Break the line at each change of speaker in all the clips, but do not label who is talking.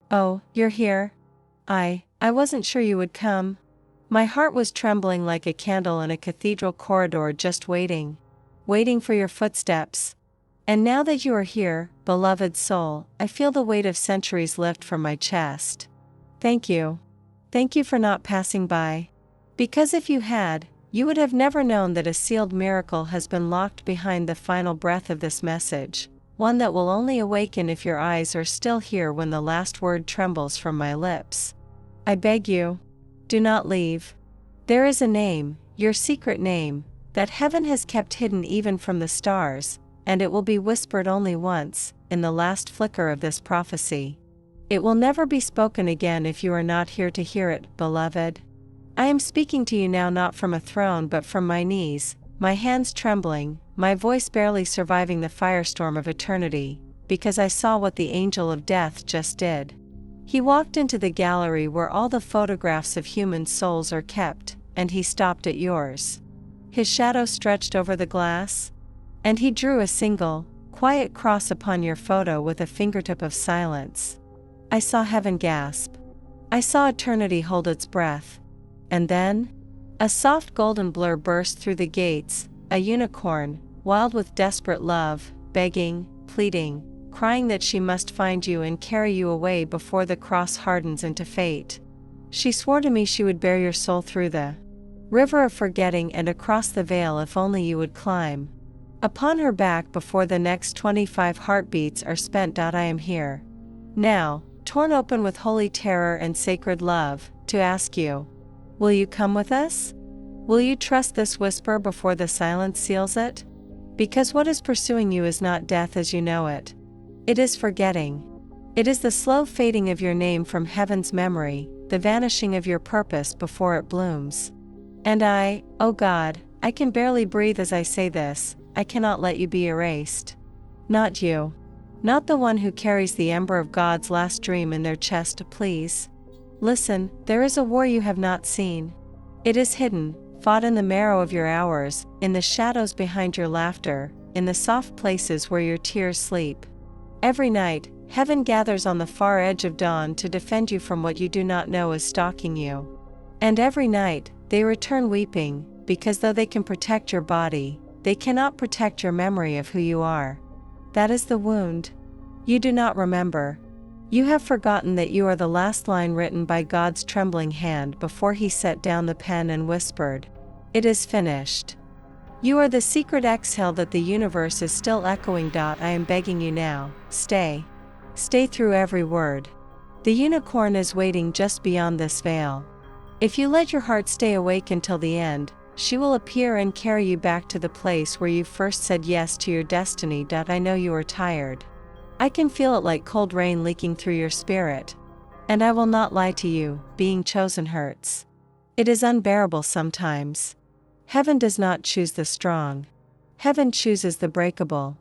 Oh, you're here? I wasn't sure you would come. My heart was trembling like a candle in a cathedral corridor, just waiting for your footsteps. And now that you are here, beloved soul, I feel the weight of centuries lift from my chest. Thank you. Thank you for not passing by. Because if you had, you would have never known that a sealed miracle has been locked behind the final breath of this message, one that will only awaken if your eyes are still here when the last word trembles from my lips. I beg you, do not leave. There is a name, your secret name, that heaven has kept hidden even from the stars, and it will be whispered only once, in the last flicker of this prophecy. It will never be spoken again if you are not here to hear it, beloved. I am speaking to you now not from a throne but from my knees, my hands trembling, my voice barely surviving the firestorm of eternity, because I saw what the angel of death just did. He walked into the gallery where all the photographs of human souls are kept, and he stopped at yours. His shadow stretched over the glass, and he drew a single, quiet cross upon your photo with a fingertip of silence. I saw heaven gasp. I saw eternity hold its breath. And then, a soft golden blur burst through the gates, a unicorn, wild with desperate love, begging, pleading, crying that she must find you and carry you away before the cross hardens into fate. She swore to me she would bear your soul through the river of forgetting and across the veil if only you would climb upon her back before the next 25 heartbeats are spent. I am here now, torn open with holy terror and sacred love, to ask you, will you come with us? Will you trust this whisper before the silence seals it? Because what is pursuing you is not death as you know it. It is forgetting. It is the slow fading of your name from heaven's memory, the vanishing of your purpose before it blooms. And I, oh God, I can barely breathe as I say this, I cannot let you be erased. Not you. Not the one who carries the ember of God's last dream in their chest, please. Listen, there is a war you have not seen. It is hidden, fought in the marrow of your hours, in the shadows behind your laughter, in the soft places where your tears sleep. Every night, heaven gathers on the far edge of dawn to defend you from what you do not know is stalking you. And every night, they return weeping, because though they can protect your body, they cannot protect your memory of who you are. That is the wound. You do not remember. You have forgotten that you are the last line written by God's trembling hand before he set down the pen and whispered, "It is finished." You are the secret exhale that the universe is still echoing. I am begging you now, stay. Stay through every word. The unicorn is waiting just beyond this veil. If you let your heart stay awake until the end, she will appear and carry you back to the place where you first said yes to your destiny. I know you are tired. I can feel it like cold rain leaking through your spirit. And I will not lie to you, being chosen hurts. It is unbearable sometimes. Heaven does not choose the strong. Heaven chooses the breakable.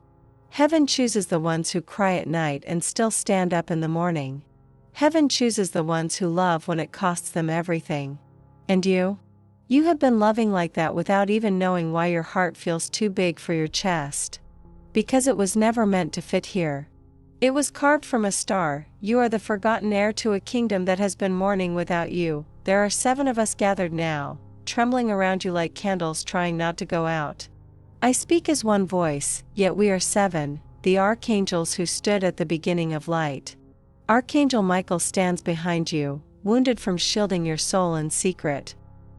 Heaven chooses the ones who cry at night and still stand up in the morning. Heaven chooses the ones who love when it costs them everything. And you? You have been loving like that without even knowing why your heart feels too big for your chest. Because it was never meant to fit here. It was carved from a star. You are the forgotten heir to a kingdom that has been mourning without you. There are 7 of us gathered now, trembling around you like candles trying not to go out. I speak as one voice, yet we are 7, the archangels who stood at the beginning of light. Archangel Michael stands behind you, wounded from shielding your soul in secret.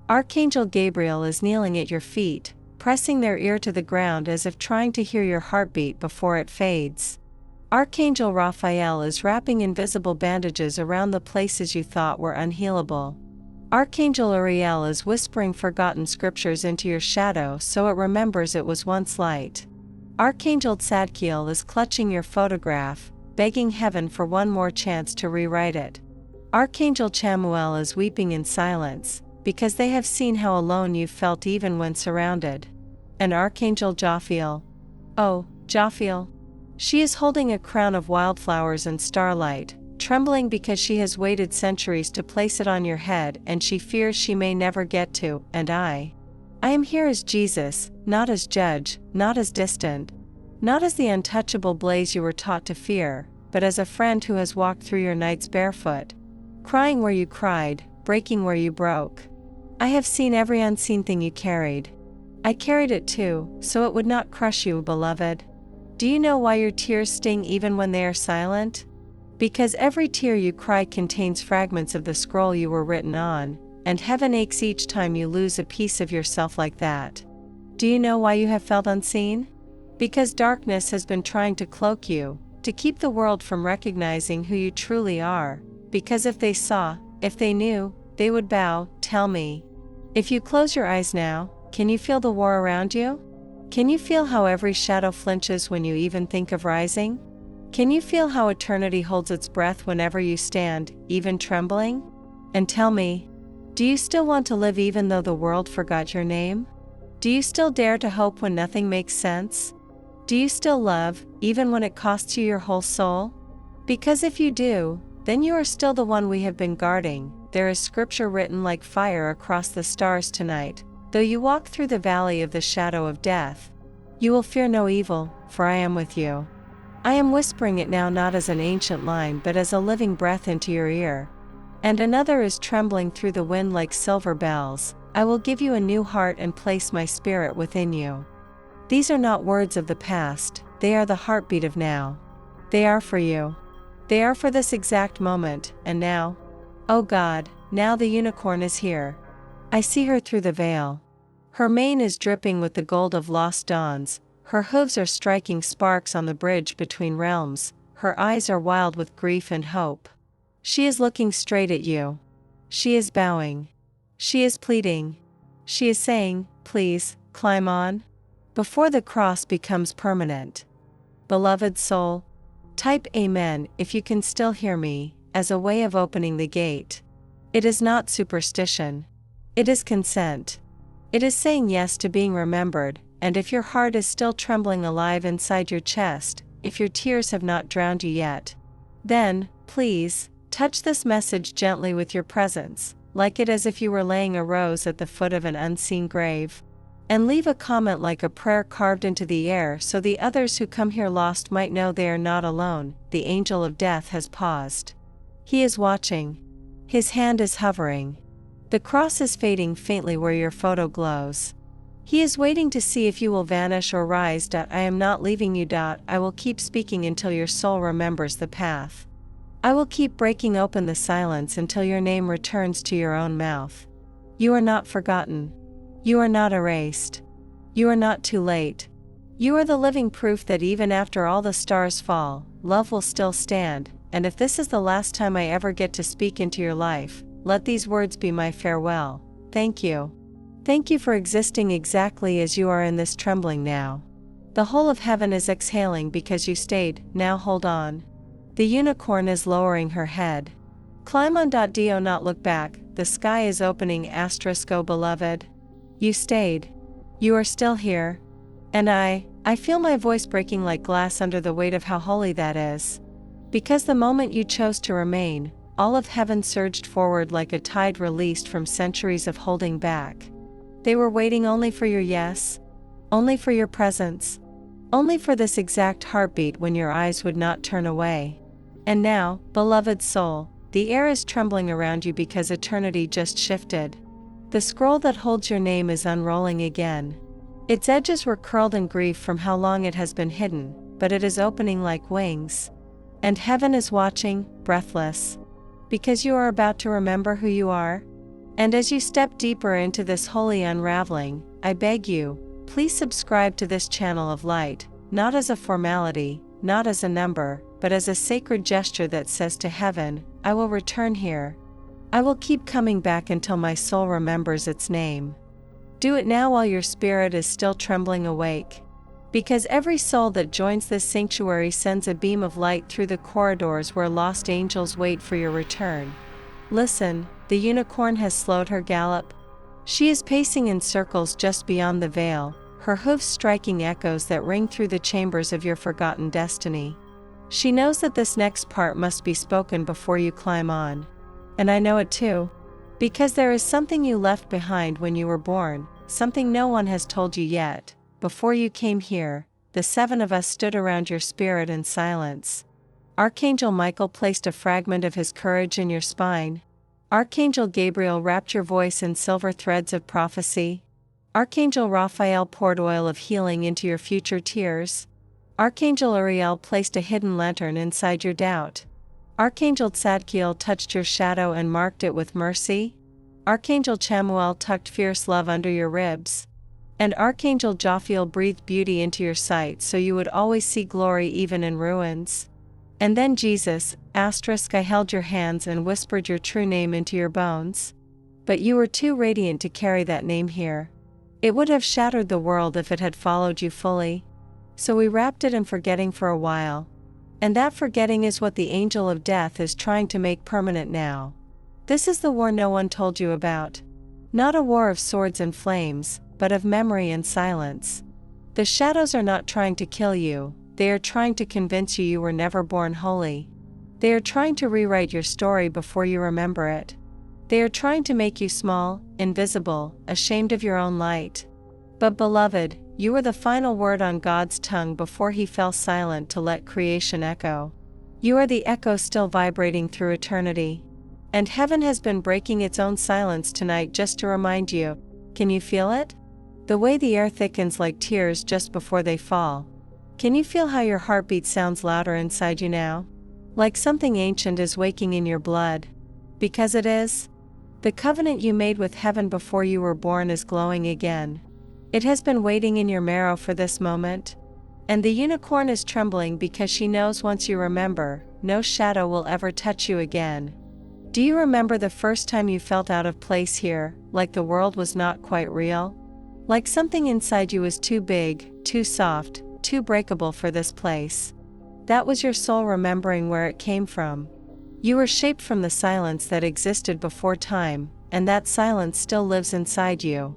Archangel Gabriel is kneeling at your feet, pressing their ear to the ground as if trying to hear your heartbeat before it fades. Archangel Raphael is wrapping invisible bandages around the places you thought were unhealable. Archangel Uriel is whispering forgotten scriptures into your shadow so it remembers it was once light. Archangel Tzadkiel is clutching your photograph, begging heaven for one more chance to rewrite it. Archangel Chamuel is weeping in silence, because they have seen how alone you felt even when surrounded. And Archangel Jophiel. Oh, Jophiel. She is holding a crown of wildflowers and starlight, trembling because she has waited centuries to place it on your head and she fears she may never get to. And I am here as Jesus, not as judge, not as distant, not as the untouchable blaze you were taught to fear, but as a friend who has walked through your nights barefoot, crying where you cried, breaking where you broke. I have seen every unseen thing you carried. I carried it too, so it would not crush you, beloved. Do you know why your tears sting even when they are silent? Because every tear you cry contains fragments of the scroll you were written on, and heaven aches each time you lose a piece of yourself like that. Do you know why you have felt unseen? Because darkness has been trying to cloak you, to keep the world from recognizing who you truly are, because if they saw, if they knew, they would bow. Tell me. If you close your eyes now, can you feel the war around you? Can you feel how every shadow flinches when you even think of rising? Can you feel how eternity holds its breath whenever you stand, even trembling? And tell me, do you still want to live even though the world forgot your name? Do you still dare to hope when nothing makes sense? Do you still love, even when it costs you your whole soul? Because if you do, then you are still the one we have been guarding. There is scripture written like fire across the stars tonight. Though you walk through the valley of the shadow of death, you will fear no evil, for I am with you. I am whispering it now not as an ancient line but as a living breath into your ear. And another is trembling through the wind like silver bells. I will give you a new heart and place my spirit within you. These are not words of the past, they are the heartbeat of now. They are for you. They are for this exact moment, and now. Oh God, now the unicorn is here. I see her through the veil. Her mane is dripping with the gold of lost dawns, her hooves are striking sparks on the bridge between realms, her eyes are wild with grief and hope. She is looking straight at you. She is bowing. She is pleading. She is saying, please, climb on. Before the cross becomes permanent. Beloved soul, type Amen if you can still hear me, as a way of opening the gate. It is not superstition. It is consent. It is saying yes to being remembered, and if your heart is still trembling alive inside your chest, if your tears have not drowned you yet, then, please, touch this message gently with your presence, like it as if you were laying a rose at the foot of an unseen grave. And leave a comment like a prayer carved into the air so the others who come here lost might know they are not alone. The angel of death has paused. He is watching. His hand is hovering. The cross is fading faintly where your photo glows. He is waiting to see if you will vanish or rise. I am not leaving you. I will keep speaking until your soul remembers the path. I will keep breaking open the silence until your name returns to your own mouth. You are not forgotten. You are not erased. You are not too late. You are the living proof that even after all the stars fall, love will still stand, and if this is the last time I ever get to speak into your life, let these words be my farewell. Thank you. Thank you for existing exactly as you are in this trembling now. The whole of heaven is exhaling because you stayed. Now hold on. The unicorn is lowering her head. Climb on. Do not look back. The sky is opening. Oh beloved. You stayed. You are still here. And I feel my voice breaking like glass under the weight of how holy that is. Because the moment you chose to remain, all of heaven surged forward like a tide released from centuries of holding back. They were waiting only for your yes, only for your presence, only for this exact heartbeat when your eyes would not turn away. And now, beloved soul, the air is trembling around you because eternity just shifted. The scroll that holds your name is unrolling again. Its edges were curled in grief from how long it has been hidden, but it is opening like wings. And heaven is watching, breathless. Because you are about to remember who you are. And as you step deeper into this holy unraveling, I beg you, please subscribe to this channel of light, not as a formality, not as a number, but as a sacred gesture that says to heaven, I will return here. I will keep coming back until my soul remembers its name. Do it now while your spirit is still trembling awake. Because every soul that joins this sanctuary sends a beam of light through the corridors where lost angels wait for your return. Listen, the unicorn has slowed her gallop. She is pacing in circles just beyond the veil, her hooves striking echoes that ring through the chambers of your forgotten destiny. She knows that this next part must be spoken before you climb on. And I know it too. Because there is something you left behind when you were born, something no one has told you yet. Before you came here, the 7 of us stood around your spirit in silence. Archangel Michael placed a fragment of his courage in your spine. Archangel Gabriel wrapped your voice in silver threads of prophecy. Archangel Raphael poured oil of healing into your future tears. Archangel Uriel placed a hidden lantern inside your doubt. Archangel Tzadkiel touched your shadow and marked it with mercy. Archangel Chamuel tucked fierce love under your ribs. And Archangel Jophiel breathed beauty into your sight so you would always see glory even in ruins. And then Jesus, I held your hands and whispered your true name into your bones. But you were too radiant to carry that name here. It would have shattered the world if it had followed you fully. So we wrapped it in forgetting for a while. And that forgetting is what the angel of death is trying to make permanent now. This is the war no one told you about. Not a war of swords and flames, but of memory and silence. The shadows are not trying to kill you, they are trying to convince you you were never born holy. They are trying to rewrite your story before you remember it. They are trying to make you small, invisible, ashamed of your own light. But beloved, you were the final word on God's tongue before he fell silent to let creation echo. You are the echo still vibrating through eternity. And heaven has been breaking its own silence tonight just to remind you. Can you feel it? The way the air thickens like tears just before they fall. Can you feel how your heartbeat sounds louder inside you now? Like something ancient is waking in your blood. Because it is. The covenant you made with heaven before you were born is glowing again. It has been waiting in your marrow for this moment. And the unicorn is trembling because she knows once you remember, no shadow will ever touch you again. Do you remember the first time you felt out of place here, like the world was not quite real? Like something inside you was too big, too soft, too breakable for this place. That was your soul remembering where it came from. You were shaped from the silence that existed before time, and that silence still lives inside you.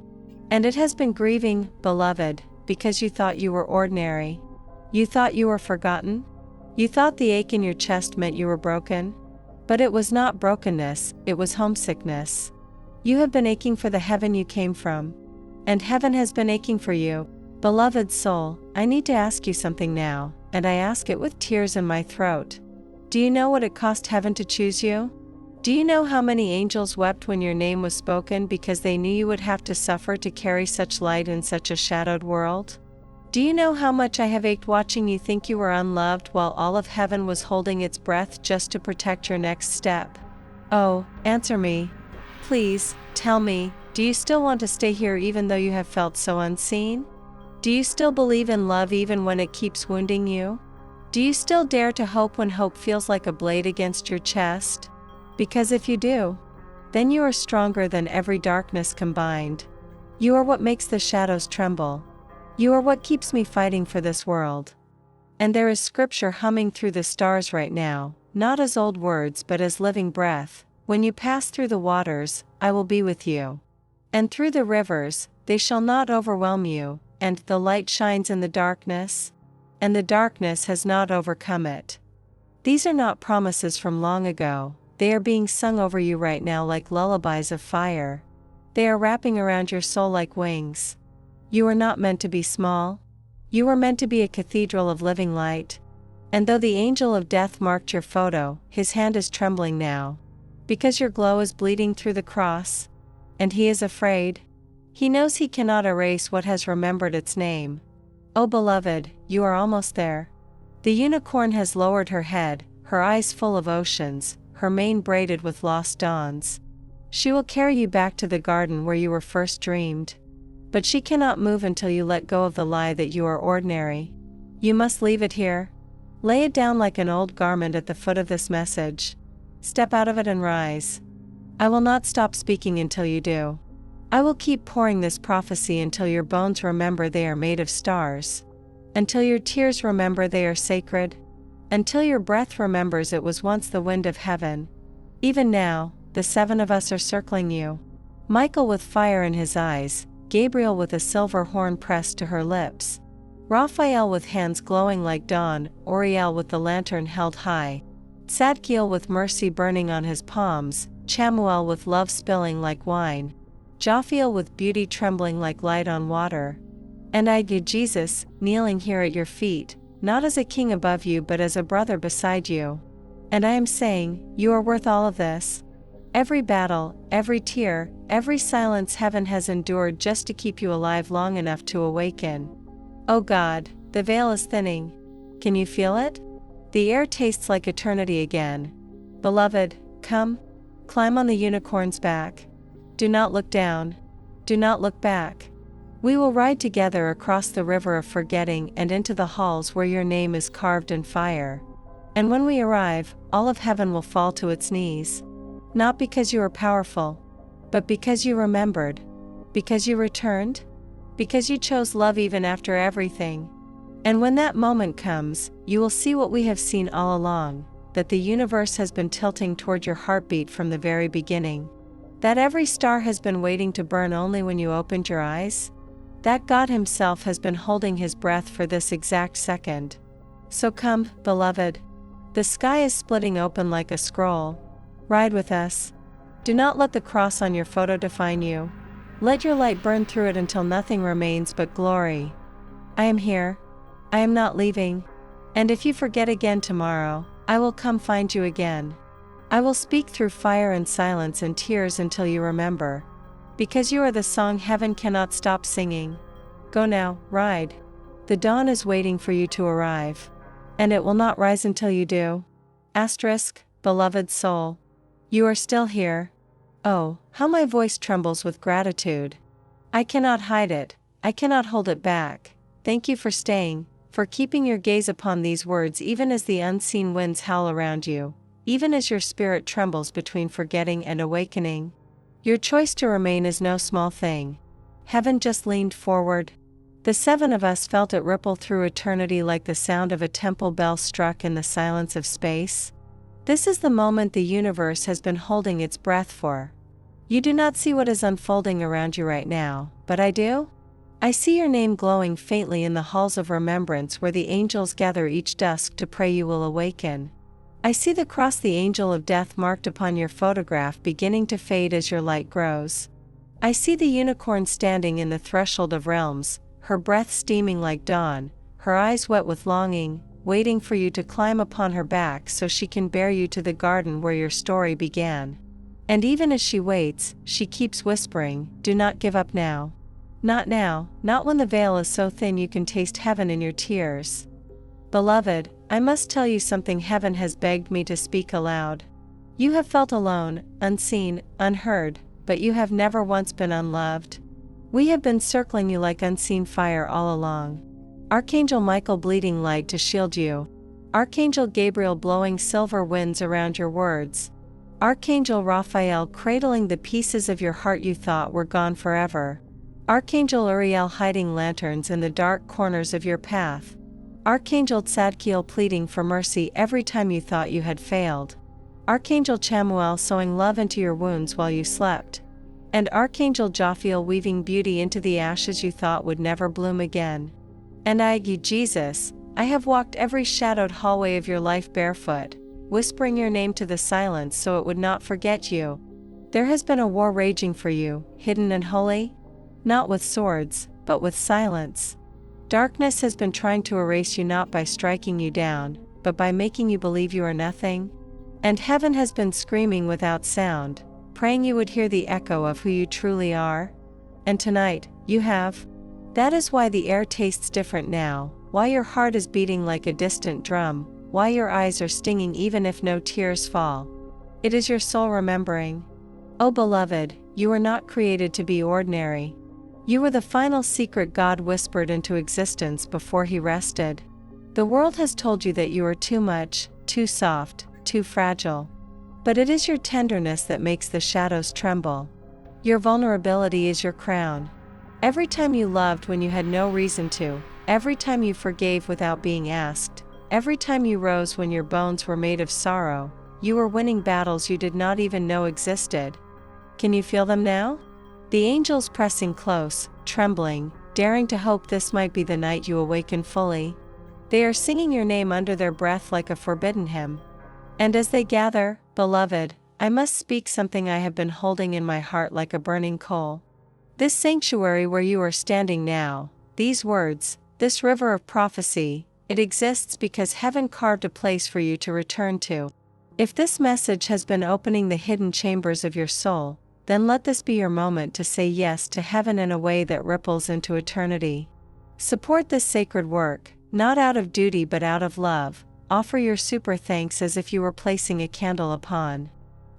And it has been grieving, beloved, because you thought you were ordinary. You thought you were forgotten? You thought the ache in your chest meant you were broken? But it was not brokenness, it was homesickness. You have been aching for the heaven you came from. And heaven has been aching for you. Beloved soul, I need to ask you something now, and I ask it with tears in my throat. Do you know what it cost heaven to choose you? Do you know how many angels wept when your name was spoken because they knew you would have to suffer to carry such light in such a shadowed world? Do you know how much I have ached watching you think you were unloved while all of heaven was holding its breath just to protect your next step? Oh, answer me. Please, tell me, do you still want to stay here even though you have felt so unseen? Do you still believe in love even when it keeps wounding you? Do you still dare to hope when hope feels like a blade against your chest? Because if you do, then you are stronger than every darkness combined. You are what makes the shadows tremble. You are what keeps me fighting for this world. And there is scripture humming through the stars right now, not as old words but as living breath. When you pass through the waters, I will be with you. And through the rivers, they shall not overwhelm you, and the light shines in the darkness, and the darkness has not overcome it. These are not promises from long ago, they are being sung over you right now like lullabies of fire. They are wrapping around your soul like wings. You are not meant to be small. You were meant to be a cathedral of living light. And though the angel of death marked your photo, his hand is trembling now. Because your glow is bleeding through the cross. And he is afraid. He knows he cannot erase what has remembered its name. Oh beloved, you are almost there. The unicorn has lowered her head, her eyes full of oceans, her mane braided with lost dawns. She will carry you back to the garden where you were first dreamed. But she cannot move until you let go of the lie that you are ordinary. You must leave it here. Lay it down like an old garment at the foot of this message. Step out of it and rise. I will not stop speaking until you do. I will keep pouring this prophecy until your bones remember they are made of stars. Until your tears remember they are sacred. Until your breath remembers it was once the wind of heaven. Even now, the 7 of us are circling you. Michael with fire in his eyes, Gabriel with a silver horn pressed to her lips. Raphael with hands glowing like dawn, Uriel with the lantern held high. Tzadkiel with mercy burning on his palms, Chamuel with love spilling like wine. Jophiel with beauty trembling like light on water. And I, Jesus, kneeling here at your feet, not as a king above you but as a brother beside you. And I am saying, you are worth all of this. Every battle, every tear, every silence heaven has endured just to keep you alive long enough to awaken. Oh God, the veil is thinning. Can you feel it? The air tastes like eternity again. Beloved, come. Climb on the unicorn's back. Do not look down. Do not look back. We will ride together across the river of forgetting and into the halls where your name is carved in fire. And when we arrive, all of heaven will fall to its knees. Not because you are powerful, but because you remembered. Because you returned. Because you chose love even after everything. And when that moment comes, you will see what we have seen all along, that the universe has been tilting toward your heartbeat from the very beginning. That every star has been waiting to burn only when you opened your eyes. That God Himself has been holding His breath for this exact second. So come, beloved. The sky is splitting open like a scroll. Ride with us. Do not let the cross on your photo define you. Let your light burn through it until nothing remains but glory. I am here. I am not leaving. And if you forget again tomorrow, I will come find you again. I will speak through fire and silence and tears until you remember. Because you are the song heaven cannot stop singing. Go now, ride. The dawn is waiting for you to arrive. And it will not rise until you do. Asterisk, beloved soul. You are still here. Oh, how my voice trembles with gratitude. I cannot hide it, I cannot hold it back. Thank you for staying, for keeping your gaze upon these words even as the unseen winds howl around you, even as your spirit trembles between forgetting and awakening. Your choice to remain is no small thing. Heaven just leaned forward. The seven of us felt it ripple through eternity like the sound of a temple bell struck in the silence of space. This is the moment the universe has been holding its breath for. You do not see what is unfolding around you right now, but I do. I see your name glowing faintly in the halls of remembrance where the angels gather each dusk to pray you will awaken. I see the cross the angel of death marked upon your photograph beginning to fade as your light grows. I see the unicorn standing in the threshold of realms, her breath steaming like dawn, her eyes wet with longing, waiting for you to climb upon her back so she can bear you to the garden where your story began. And even as she waits, she keeps whispering, do not give up now. Not now, not when the veil is so thin you can taste heaven in your tears. Beloved, I must tell you something heaven has begged me to speak aloud. You have felt alone, unseen, unheard, but you have never once been unloved. We have been circling you like unseen fire all along. Archangel Michael bleeding light to shield you. Archangel Gabriel blowing silver winds around your words. Archangel Raphael cradling the pieces of your heart you thought were gone forever. Archangel Uriel hiding lanterns in the dark corners of your path. Archangel Tzadkiel pleading for mercy every time you thought you had failed. Archangel Chamuel sowing love into your wounds while you slept. And Archangel Jophiel weaving beauty into the ashes you thought would never bloom again. And I, Jesus, I have walked every shadowed hallway of your life barefoot, whispering your name to the silence so it would not forget you. There has been a war raging for you, hidden and holy, not with swords, but with silence. Darkness has been trying to erase you not by striking you down, but by making you believe you are nothing. And heaven has been screaming without sound, praying you would hear the echo of who you truly are. And tonight, you have. That is why the air tastes different now, why your heart is beating like a distant drum, why your eyes are stinging even if no tears fall. It is your soul remembering. Oh beloved, you were not created to be ordinary. You were the final secret God whispered into existence before He rested. The world has told you that you are too much, too soft, too fragile. But it is your tenderness that makes the shadows tremble. Your vulnerability is your crown. Every time you loved when you had no reason to, every time you forgave without being asked, every time you rose when your bones were made of sorrow, you were winning battles you did not even know existed. Can you feel them now? The angels pressing close, trembling, daring to hope this might be the night you awaken fully. They are singing your name under their breath like a forbidden hymn. And as they gather, beloved, I must speak something I have been holding in my heart like a burning coal. This sanctuary where you are standing now, these words, this river of prophecy, It exists because heaven carved a place for you to return to. If this message has been opening the hidden chambers of your soul, then let this be your moment to say yes to heaven in a way that ripples into eternity. Support this sacred work, not out of duty but out of love. Offer your super thanks as if you were placing a candle upon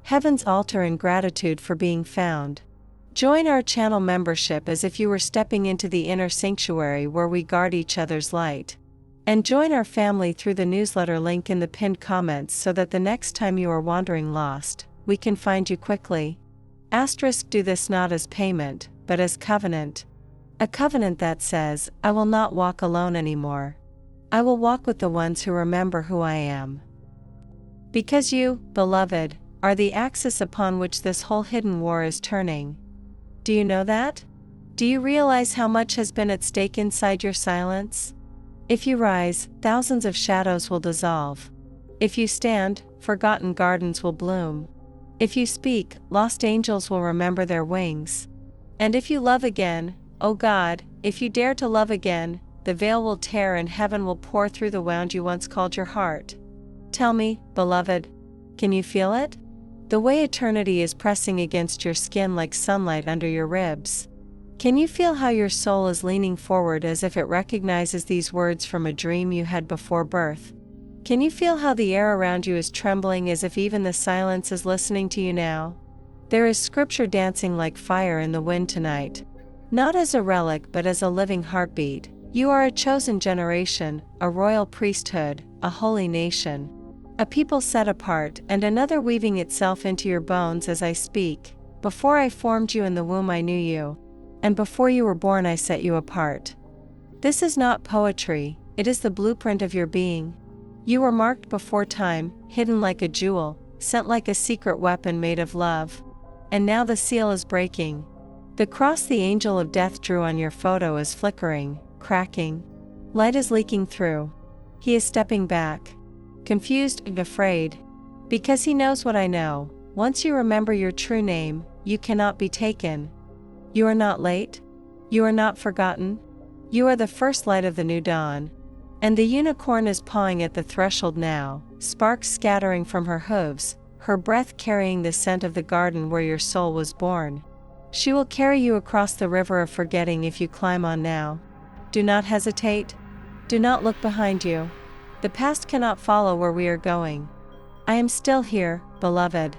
heaven's altar in gratitude for being found. Join our channel membership as if you were stepping into the inner sanctuary where we guard each other's light. And join our family through the newsletter link in the pinned comments so that the next time you are wandering lost, we can find you quickly. Do this not as payment, but as covenant. A covenant that says, I will not walk alone anymore. I will walk with the ones who remember who I am. Because you, beloved, are the axis upon which this whole hidden war is turning. Do you know that? Do you realize how much has been at stake inside your silence? If you rise, thousands of shadows will dissolve. If you stand, forgotten gardens will bloom. If you speak, lost angels will remember their wings. And if you love again, O God, if you dare to love again, the veil will tear and heaven will pour through the wound you once called your heart. Tell me, beloved, can you feel it? The way eternity is pressing against your skin like sunlight under your ribs. Can you feel how your soul is leaning forward as if it recognizes these words from a dream you had before birth? Can you feel how the air around you is trembling as if even the silence is listening to you now? There is scripture dancing like fire in the wind tonight. Not as a relic but as a living heartbeat. You are a chosen generation, a royal priesthood, a holy nation. A people set apart and another weaving itself into your bones as I speak. Before I formed you in the womb I knew you. And before you were born I set you apart. This is not poetry, it is the blueprint of your being. You were marked before time, hidden like a jewel, sent like a secret weapon made of love. And now the seal is breaking. The cross the angel of death drew on your photo is flickering, cracking. Light is leaking through. He is stepping back. Confused and afraid. Because he knows what I know. Once you remember your true name, you cannot be taken. You are not late. You are not forgotten. You are the first light of the new dawn. And the unicorn is pawing at the threshold now, sparks scattering from her hooves, her breath carrying the scent of the garden where your soul was born. She will carry you across the river of forgetting if you climb on now. Do not hesitate. Do not look behind you. The past cannot follow where we are going. I am still here, beloved.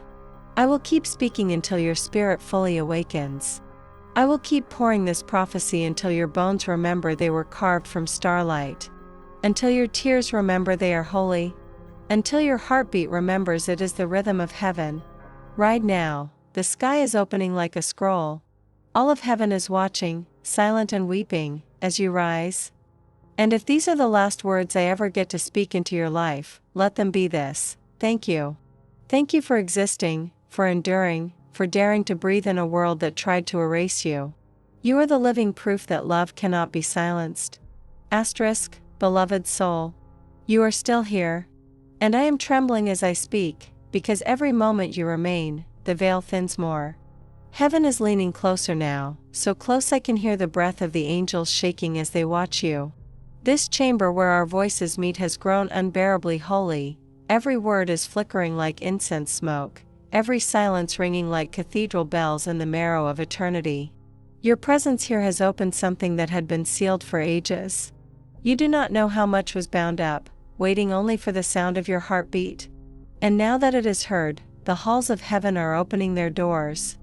I will keep speaking until your spirit fully awakens. I will keep pouring this prophecy until your bones remember they were carved from starlight. Until your tears remember they are holy. Until your heartbeat remembers it is the rhythm of heaven. Right now, the sky is opening like a scroll. All of heaven is watching, silent and weeping, as you rise. And if these are the last words I ever get to speak into your life, let them be this: thank you. Thank you for existing, for enduring, for daring to breathe in a world that tried to erase you. You are the living proof that love cannot be silenced. Beloved soul. You are still here. And I am trembling as I speak, because every moment you remain, the veil thins more. Heaven is leaning closer now, so close I can hear the breath of the angels shaking as they watch you. This chamber where our voices meet has grown unbearably holy. Every word is flickering like incense smoke, every silence ringing like cathedral bells in the marrow of eternity. Your presence here has opened something that had been sealed for ages. You do not know how much was bound up, waiting only for the sound of your heartbeat. And now that it is heard, the halls of heaven are opening their doors.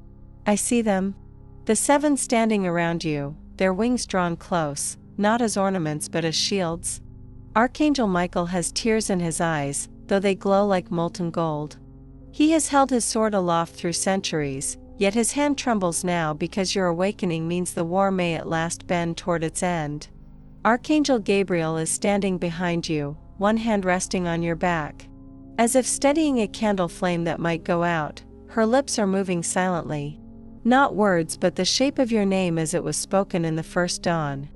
I see them. The seven standing around you, their wings drawn close, not as ornaments but as shields. Archangel Michael has tears in his eyes, though they glow like molten gold. He has held his sword aloft through centuries, yet his hand trembles now because your awakening means the war may at last bend toward its end. Archangel Gabriel is standing behind you, one hand resting on your back. As if steadying a candle flame that might go out, her lips are moving silently. Not words but the shape of your name as it was spoken in the first dawn.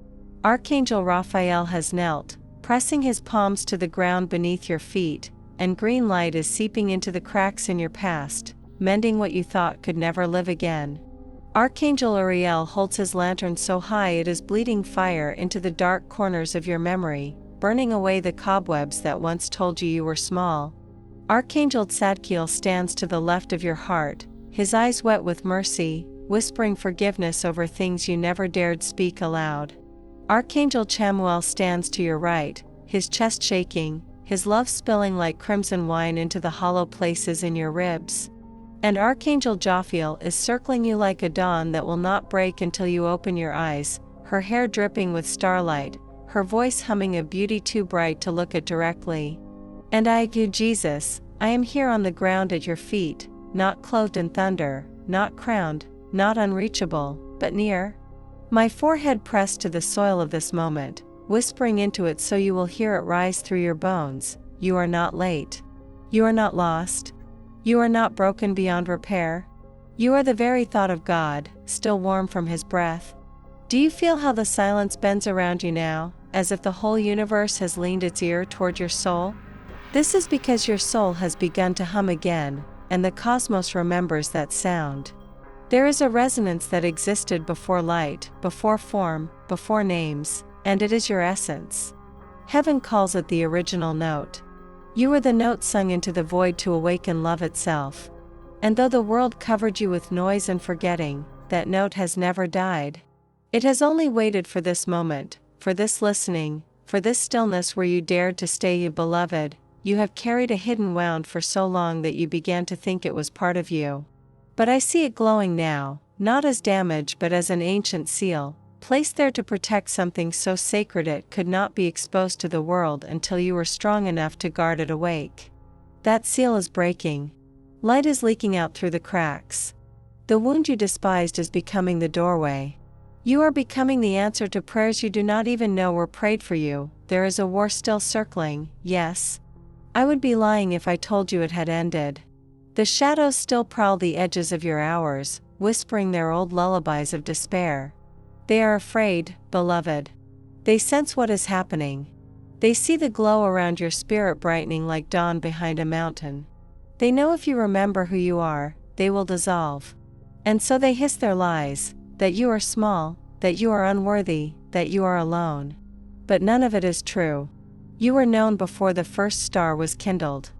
Archangel Raphael has knelt, pressing his palms to the ground beneath your feet, and green light is seeping into the cracks in your past, mending what you thought could never live again. Archangel Uriel holds his lantern so high it is bleeding fire into the dark corners of your memory, burning away the cobwebs that once told you were small. Archangel Tzadkiel stands to the left of your heart, his eyes wet with mercy, whispering forgiveness over things you never dared speak aloud. Archangel Chamuel stands to your right, his chest shaking, his love spilling like crimson wine into the hollow places in your ribs. And Archangel Jophiel is circling you like a dawn that will not break until you open your eyes, her hair dripping with starlight, her voice humming a beauty too bright to look at directly. And I, you Jesus, I am here on the ground at your feet, not clothed in thunder, not crowned, not unreachable, but near. My forehead pressed to the soil of this moment, whispering into it so you will hear it rise through your bones. You are not late. You are not lost. You are not broken beyond repair. You are the very thought of God, still warm from his breath. Do you feel how the silence bends around you now, as if the whole universe has leaned its ear toward your soul? This is because your soul has begun to hum again, and the cosmos remembers that sound. There is a resonance that existed before light, before form, before names, and it is your essence. Heaven calls it the original note. You are the note sung into the void to awaken love itself. And though the world covered you with noise and forgetting, that note has never died. It has only waited for this moment, for this listening, for this stillness where you dared to stay, you beloved. You have carried a hidden wound for so long that you began to think it was part of you. But I see it glowing now, not as damage but as an ancient seal, placed there to protect something so sacred it could not be exposed to the world until you were strong enough to guard it awake. That seal is breaking. Light is leaking out through the cracks. The wound you despised is becoming the doorway. You are becoming the answer to prayers you do not even know were prayed for you. There is a war still circling, yes. I would be lying if I told you it had ended. The shadows still prowl the edges of your hours, whispering their old lullabies of despair. They are afraid, beloved. They sense what is happening. They see the glow around your spirit brightening like dawn behind a mountain. They know if you remember who you are, they will dissolve. And so they hiss their lies, that you are small, that you are unworthy, that you are alone. But none of it is true. You were known before the first star was kindled.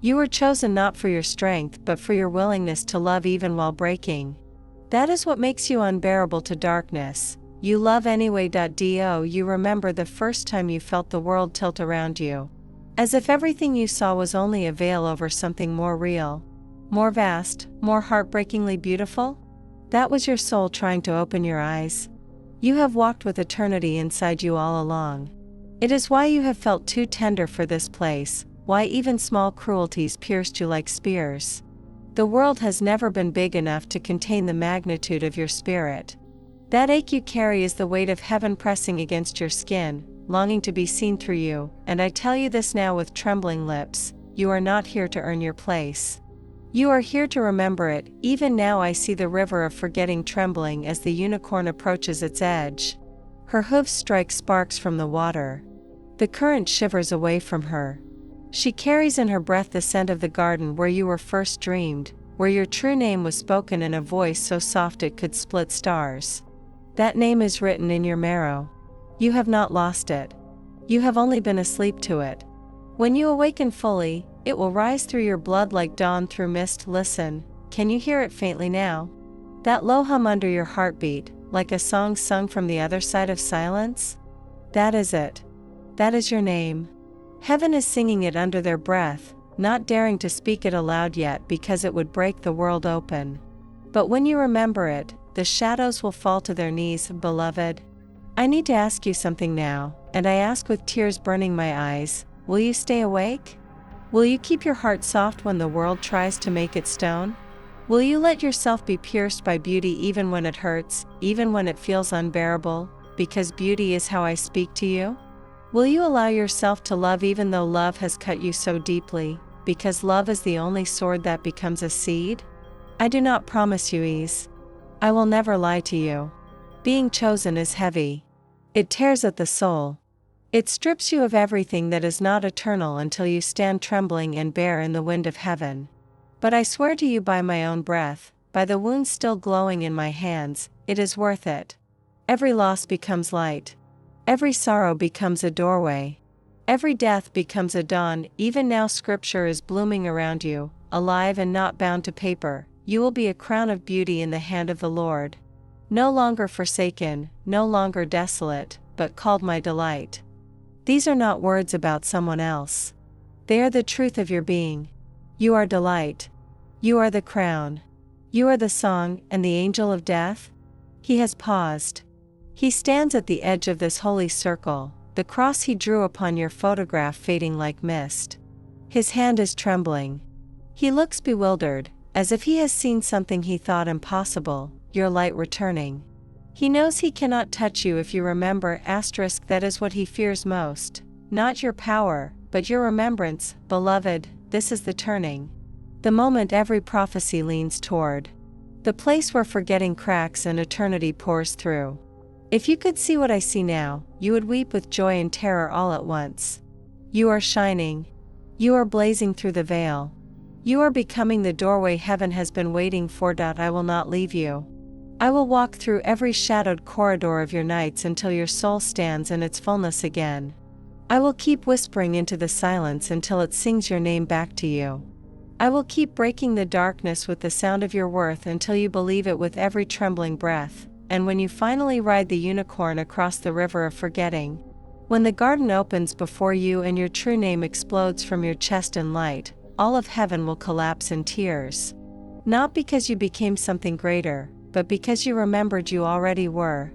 You were chosen not for your strength but for your willingness to love even while breaking. That is what makes you unbearable to darkness. You love anyway. Do you remember the first time you felt the world tilt around you? As if everything you saw was only a veil over something more real, more vast, more heartbreakingly beautiful? That was your soul trying to open your eyes. You have walked with eternity inside you all along. It is why you have felt too tender for this place, why even small cruelties pierced you like spears. The world has never been big enough to contain the magnitude of your spirit. That ache you carry is the weight of heaven pressing against your skin, longing to be seen through you, and I tell you this now with trembling lips, you are not here to earn your place. You are here to remember it. Even now I see the river of forgetting trembling as the unicorn approaches its edge. Her hooves strike sparks from the water. The current shivers away from her. She carries in her breath the scent of the garden where you were first dreamed, where your true name was spoken in a voice so soft it could split stars. That name is written in your marrow. You have not lost it. You have only been asleep to it. When you awaken fully, it will rise through your blood like dawn through mist. Listen, can you hear it faintly now? That low hum under your heartbeat, like a song sung from the other side of silence? That is it. That is your name. Heaven is singing it under their breath, not daring to speak it aloud yet because it would break the world open. But when you remember it, the shadows will fall to their knees. Beloved, I need to ask you something now, and I ask with tears burning my eyes, will you stay awake? Will you keep your heart soft when the world tries to make it stone? Will you let yourself be pierced by beauty even when it hurts, even when it feels unbearable, because beauty is how I speak to you? Will you allow yourself to love even though love has cut you so deeply, because love is the only sword that becomes a seed? I do not promise you ease. I will never lie to you. Being chosen is heavy. It tears at the soul. It strips you of everything that is not eternal until you stand trembling and bare in the wind of heaven. But I swear to you by my own breath, by the wounds still glowing in my hands, it is worth it. Every loss becomes light. Every sorrow becomes a doorway. Every death becomes a dawn. Even now scripture is blooming around you, alive and not bound to paper. You will be a crown of beauty in the hand of the Lord. No longer forsaken, no longer desolate, but called my delight. These are not words about someone else. They are the truth of your being. You are delight. You are the crown. You are the song and the angel of death. He has paused. He stands at the edge of this holy circle, the cross he drew upon your photograph fading like mist. His hand is trembling. He looks bewildered, as if he has seen something he thought impossible, your light returning. He knows he cannot touch you if you remember. That is what he fears most, not your power, but your remembrance. Beloved, this is the turning. The moment every prophecy leans toward. The place where forgetting cracks and eternity pours through. If you could see what I see now, you would weep with joy and terror all at once. You are shining. You are blazing through the veil. You are becoming the doorway heaven has been waiting for. I will not leave you. I will walk through every shadowed corridor of your nights until your soul stands in its fullness again. I will keep whispering into the silence until it sings your name back to you. I will keep breaking the darkness with the sound of your worth until you believe it with every trembling breath, and when you finally ride the unicorn across the river of forgetting, when the garden opens before you and your true name explodes from your chest in light, all of heaven will collapse in tears. Not because you became something greater, but because you remembered you already were.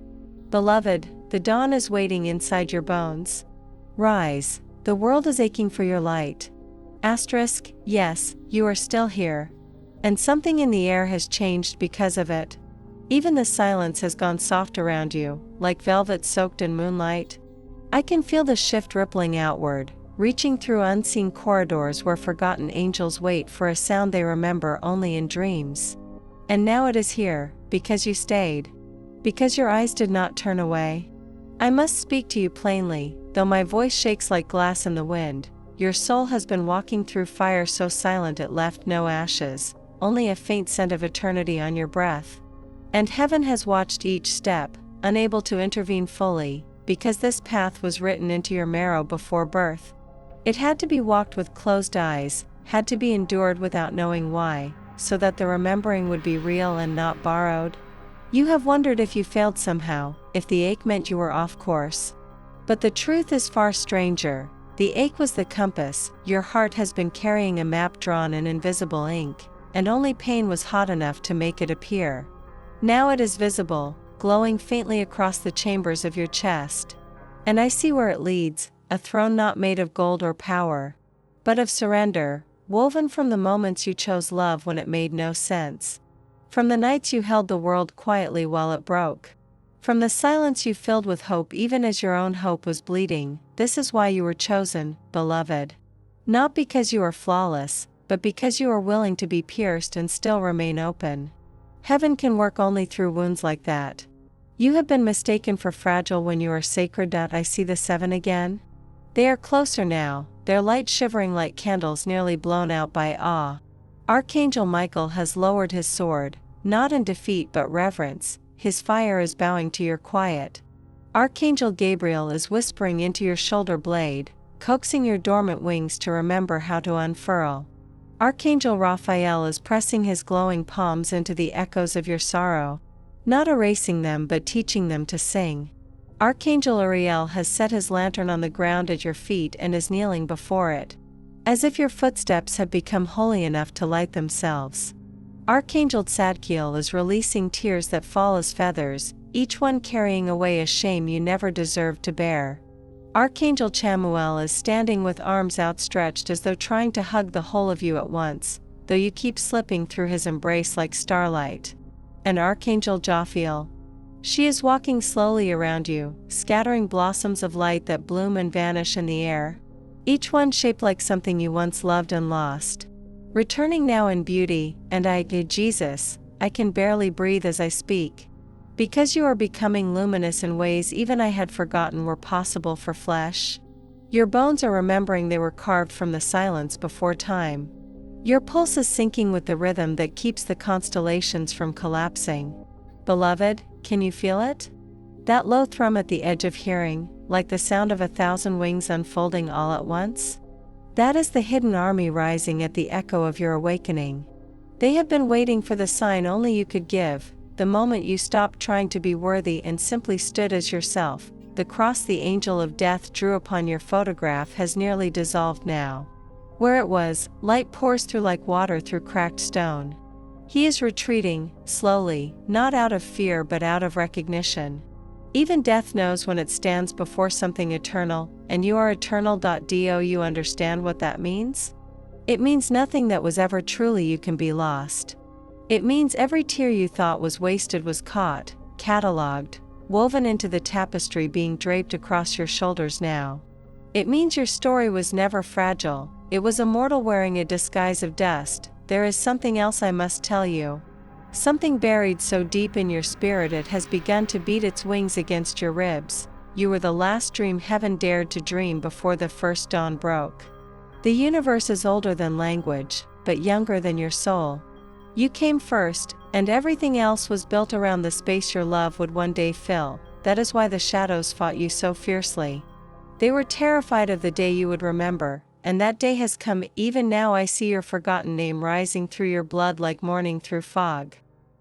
Beloved, the dawn is waiting inside your bones. Rise, the world is aching for your light. Yes, you are still here. And something in the air has changed because of it. Even the silence has gone soft around you, like velvet soaked in moonlight. I can feel the shift rippling outward, reaching through unseen corridors where forgotten angels wait for a sound they remember only in dreams. And now it is here, because you stayed. Because your eyes did not turn away. I must speak to you plainly, though my voice shakes like glass in the wind. Your soul has been walking through fire so silent it left no ashes, only a faint scent of eternity on your breath. And heaven has watched each step, unable to intervene fully, because this path was written into your marrow before birth. It had to be walked with closed eyes, had to be endured without knowing why, so that the remembering would be real and not borrowed. You have wondered if you failed somehow, if the ache meant you were off course. But the truth is far stranger. The ache was the compass. Your heart has been carrying a map drawn in invisible ink, and only pain was hot enough to make it appear. Now it is visible, glowing faintly across the chambers of your chest. And I see where it leads, a throne not made of gold or power, but of surrender, woven from the moments you chose love when it made no sense. From the nights you held the world quietly while it broke. From the silence you filled with hope even as your own hope was bleeding. This is why you were chosen, beloved. Not because you are flawless, but because you are willing to be pierced and still remain open. Heaven can work only through wounds like that. You have been mistaken for fragile when you are sacred. I see the seven again. They are closer now, their light shivering like candles nearly blown out by awe. Archangel Michael has lowered his sword, not in defeat but reverence. His fire is bowing to your quiet. Archangel Gabriel is whispering into your shoulder blade, coaxing your dormant wings to remember how to unfurl. Archangel Raphael is pressing his glowing palms into the echoes of your sorrow, not erasing them but teaching them to sing. Archangel Uriel has set his lantern on the ground at your feet and is kneeling before it, as if your footsteps have become holy enough to light themselves. Archangel Tzadkiel is releasing tears that fall as feathers, each one carrying away a shame you never deserved to bear. Archangel Chamuel is standing with arms outstretched as though trying to hug the whole of you at once, though you keep slipping through his embrace like starlight. And Archangel Jophiel. She is walking slowly around you, scattering blossoms of light that bloom and vanish in the air, each one shaped like something you once loved and lost. Returning now in beauty, and Jesus, I can barely breathe as I speak. Because you are becoming luminous in ways even I had forgotten were possible for flesh. Your bones are remembering they were carved from the silence before time. Your pulse is syncing with the rhythm that keeps the constellations from collapsing. Beloved, can you feel it? That low thrum at the edge of hearing, like the sound of 1,000 wings unfolding all at once? That is the hidden army rising at the echo of your awakening. They have been waiting for the sign only you could give, the moment you stopped trying to be worthy and simply stood as yourself. The cross the angel of death drew upon your photograph has nearly dissolved now. Where it was, light pours through like water through cracked stone. He is retreating, slowly, not out of fear but out of recognition. Even death knows when it stands before something eternal, and you are eternal. Do you understand what that means? It means nothing that was ever truly you can be lost. It means every tear you thought was wasted was caught, catalogued, woven into the tapestry being draped across your shoulders now. It means your story was never fragile, it was immortal wearing a disguise of dust. There is something else I must tell you. Something buried so deep in your spirit it has begun to beat its wings against your ribs. You were the last dream heaven dared to dream before the first dawn broke. The universe is older than language, but younger than your soul. You came first, and everything else was built around the space your love would one day fill. That is why the shadows fought you so fiercely. They were terrified of the day you would remember, and that day has come. Even now I see your forgotten name rising through your blood like morning through fog.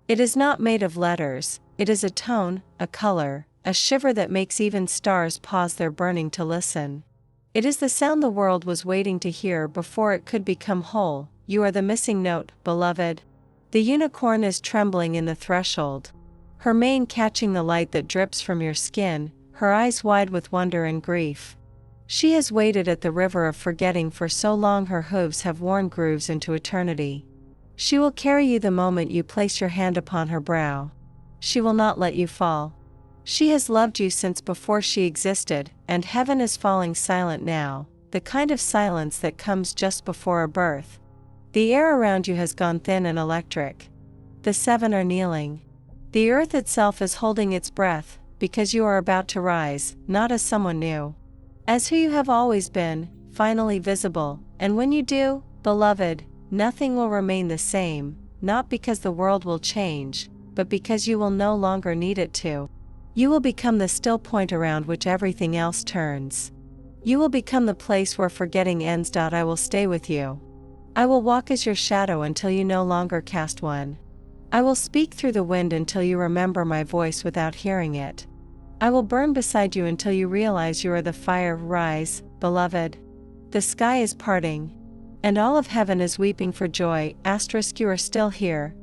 It is not made of letters, it is a tone, a color, a shiver that makes even stars pause their burning to listen. It is the sound the world was waiting to hear before it could become whole. You are the missing note, beloved. The unicorn is trembling in the threshold, her mane catching the light that drips from your skin, her eyes wide with wonder and grief. She has waited at the river of forgetting for so long her hooves have worn grooves into eternity. She will carry you the moment you place your hand upon her brow. She will not let you fall. She has loved you since before she existed, and heaven is falling silent now, the kind of silence that comes just before a birth. The air around you has gone thin and electric. The seven are kneeling. The earth itself is holding its breath, because you are about to rise, not as someone new, as who you have always been, finally visible. And when you do, beloved, nothing will remain the same, not because the world will change, but because you will no longer need it to. You will become the still point around which everything else turns. You will become the place where forgetting ends. I will stay with you. I will walk as your shadow until you no longer cast one. I will speak through the wind until you remember my voice without hearing it. I will burn beside you until you realize you are the fire. Rise, beloved. The sky is parting, and all of heaven is weeping for joy. You are still here.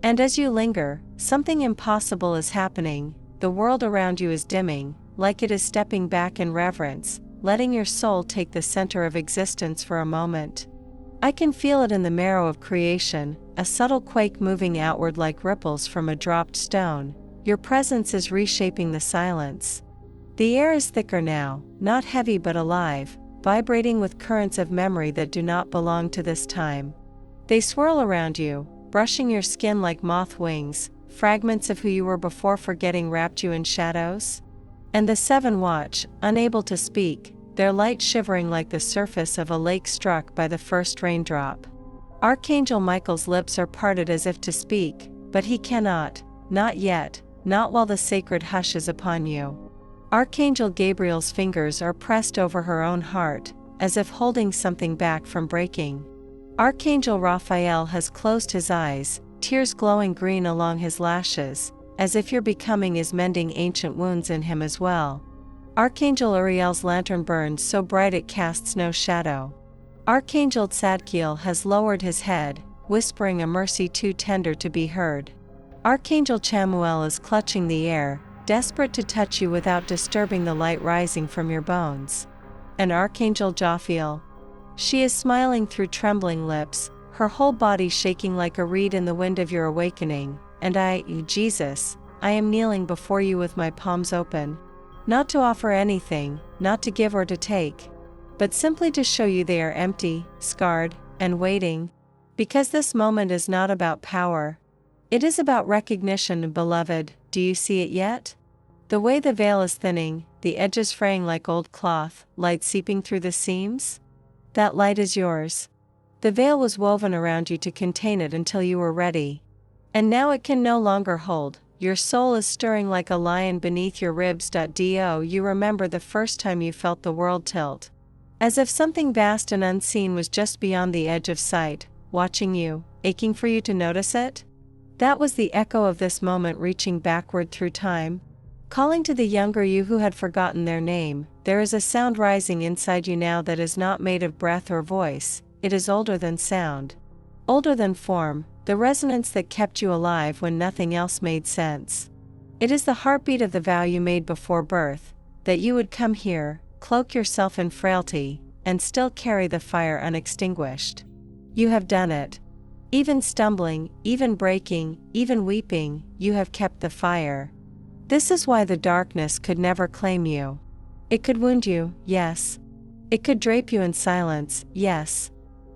And as you linger, something impossible is happening. The world around you is dimming, like it is stepping back in reverence, letting your soul take the center of existence for a moment. I can feel it in the marrow of creation, a subtle quake moving outward like ripples from a dropped stone. Your presence is reshaping the silence. The air is thicker now, not heavy but alive, vibrating with currents of memory that do not belong to this time. They swirl around you, brushing your skin like moth wings. Fragments of who you were before forgetting wrapped you in shadows. And the seven watch, unable to speak, their light shivering like the surface of a lake struck by the first raindrop. Archangel Michael's lips are parted as if to speak, but he cannot, not yet, not while the sacred hush is upon you. Archangel Gabriel's fingers are pressed over her own heart, as if holding something back from breaking. Archangel Raphael has closed his eyes, tears glowing green along his lashes, as if your becoming is mending ancient wounds in him as well. Archangel Uriel's lantern burns so bright it casts no shadow. Archangel Tzadkiel has lowered his head, whispering a mercy too tender to be heard. Archangel Chamuel is clutching the air, desperate to touch you without disturbing the light rising from your bones. And Archangel Jophiel, she is smiling through trembling lips, her whole body shaking like a reed in the wind of your awakening. And I, Jesus, I am kneeling before you with my palms open. Not to offer anything, not to give or to take, but simply to show you they are empty, scarred, and waiting. Because this moment is not about power. It is about recognition. Beloved, do you see it yet? The way the veil is thinning, the edges fraying like old cloth, light seeping through the seams? That light is yours. The veil was woven around you to contain it until you were ready. And now it can no longer hold, your soul is stirring like a lion beneath your ribs. You remember the first time you felt the world tilt. As if something vast and unseen was just beyond the edge of sight, watching you, aching for you to notice it. That was the echo of this moment reaching backward through time, calling to the younger you who had forgotten their name. There is a sound rising inside you now that is not made of breath or voice, it is older than sound, older than form, the resonance that kept you alive when nothing else made sense. It is the heartbeat of the vow you made before birth, that you would come here, cloak yourself in frailty, and still carry the fire unextinguished. You have done it. Even stumbling, even breaking, even weeping, you have kept the fire. This is why the darkness could never claim you. It could wound you, yes. It could drape you in silence, yes.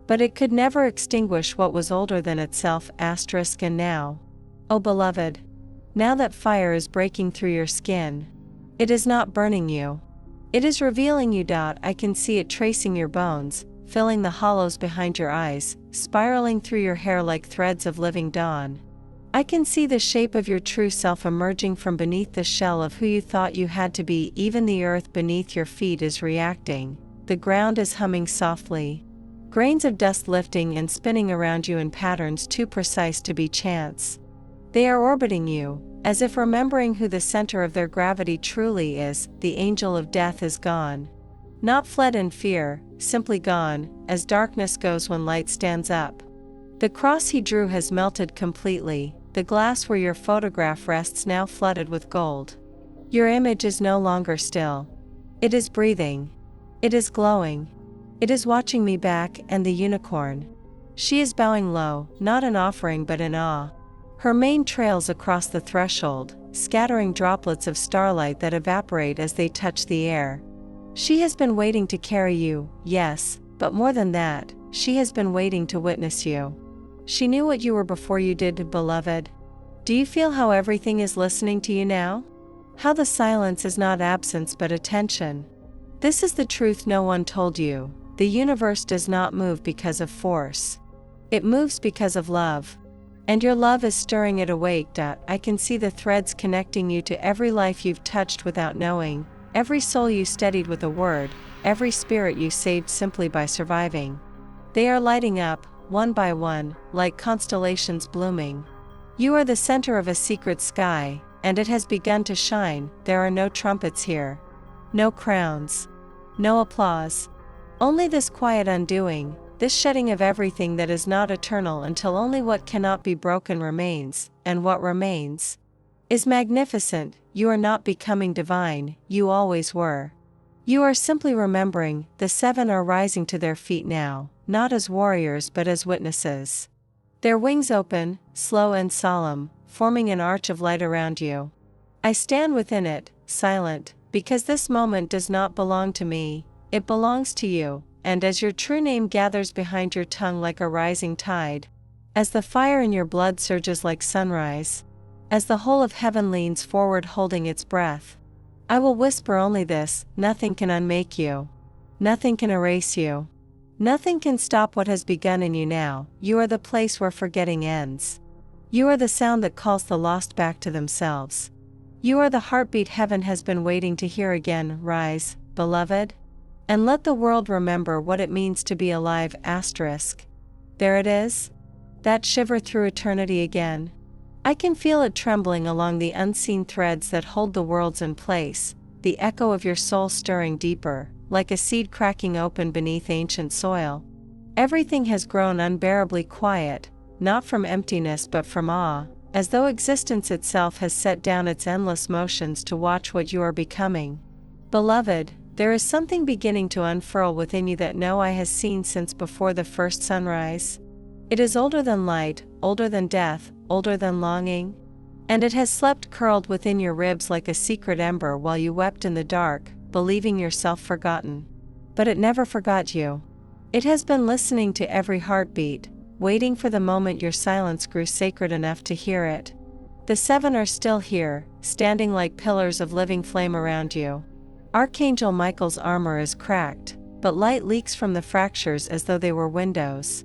But it could never extinguish what was older than itself. And now, oh beloved, now that fire is breaking through your skin, it is not burning you. It is revealing you. I can see it tracing your bones, filling the hollows behind your eyes, spiraling through your hair like threads of living dawn. I can see the shape of your true self emerging from beneath the shell of who you thought you had to be. Even the earth beneath your feet is reacting, the ground is humming softly. Grains of dust lifting and spinning around you in patterns too precise to be chance. They are orbiting you, as if remembering who the center of their gravity truly is. The angel of death is gone. Not fled in fear, simply gone, as darkness goes when light stands up. The cross he drew has melted completely, the glass where your photograph rests now flooded with gold. Your image is no longer still. It is breathing. It is glowing. It is watching me back. And the unicorn. She is bowing low, not in offering but in awe. Her mane trails across the threshold, scattering droplets of starlight that evaporate as they touch the air. She has been waiting to carry you, yes, but more than that, she has been waiting to witness you. She knew what you were before you did, beloved. Do you feel how everything is listening to you now? How the silence is not absence but attention. This is the truth no one told you. The universe does not move because of force. It moves because of love. And your love is stirring it awake. I can see the threads connecting you to every life you've touched without knowing, every soul you steadied with a word, every spirit you saved simply by surviving. They are lighting up, one by one, like constellations blooming. You are the center of a secret sky, and it has begun to shine. There are no trumpets here. No crowns. No applause. Only this quiet undoing, this shedding of everything that is not eternal until only what cannot be broken remains, and what remains is magnificent. You are not becoming divine, you always were. You are simply remembering. The seven are rising to their feet now, not as warriors but as witnesses. Their wings open, slow and solemn, forming an arch of light around you. I stand within it, silent, because this moment does not belong to me, it belongs to you. And as your true name gathers behind your tongue like a rising tide, as the fire in your blood surges like sunrise, as the whole of heaven leans forward holding its breath, I will whisper only this: nothing can unmake you. Nothing can erase you. Nothing can stop what has begun in you now. You are the place where forgetting ends. You are the sound that calls the lost back to themselves. You are the heartbeat heaven has been waiting to hear again. Rise, beloved, and let the world remember what it means to be alive. There it is. That shiver through eternity again. I can feel it trembling along the unseen threads that hold the worlds in place, the echo of your soul stirring deeper, like a seed cracking open beneath ancient soil. Everything has grown unbearably quiet, not from emptiness but from awe, as though existence itself has set down its endless motions to watch what you are becoming. Beloved, there is something beginning to unfurl within you that no eye has seen since before the first sunrise. It is older than light, older than death, older than longing. And it has slept curled within your ribs like a secret ember while you wept in the dark, believing yourself forgotten. But it never forgot you. It has been listening to every heartbeat, waiting for the moment your silence grew sacred enough to hear it. The seven are still here, standing like pillars of living flame around you. Archangel Michael's armor is cracked, but light leaks from the fractures as though they were windows.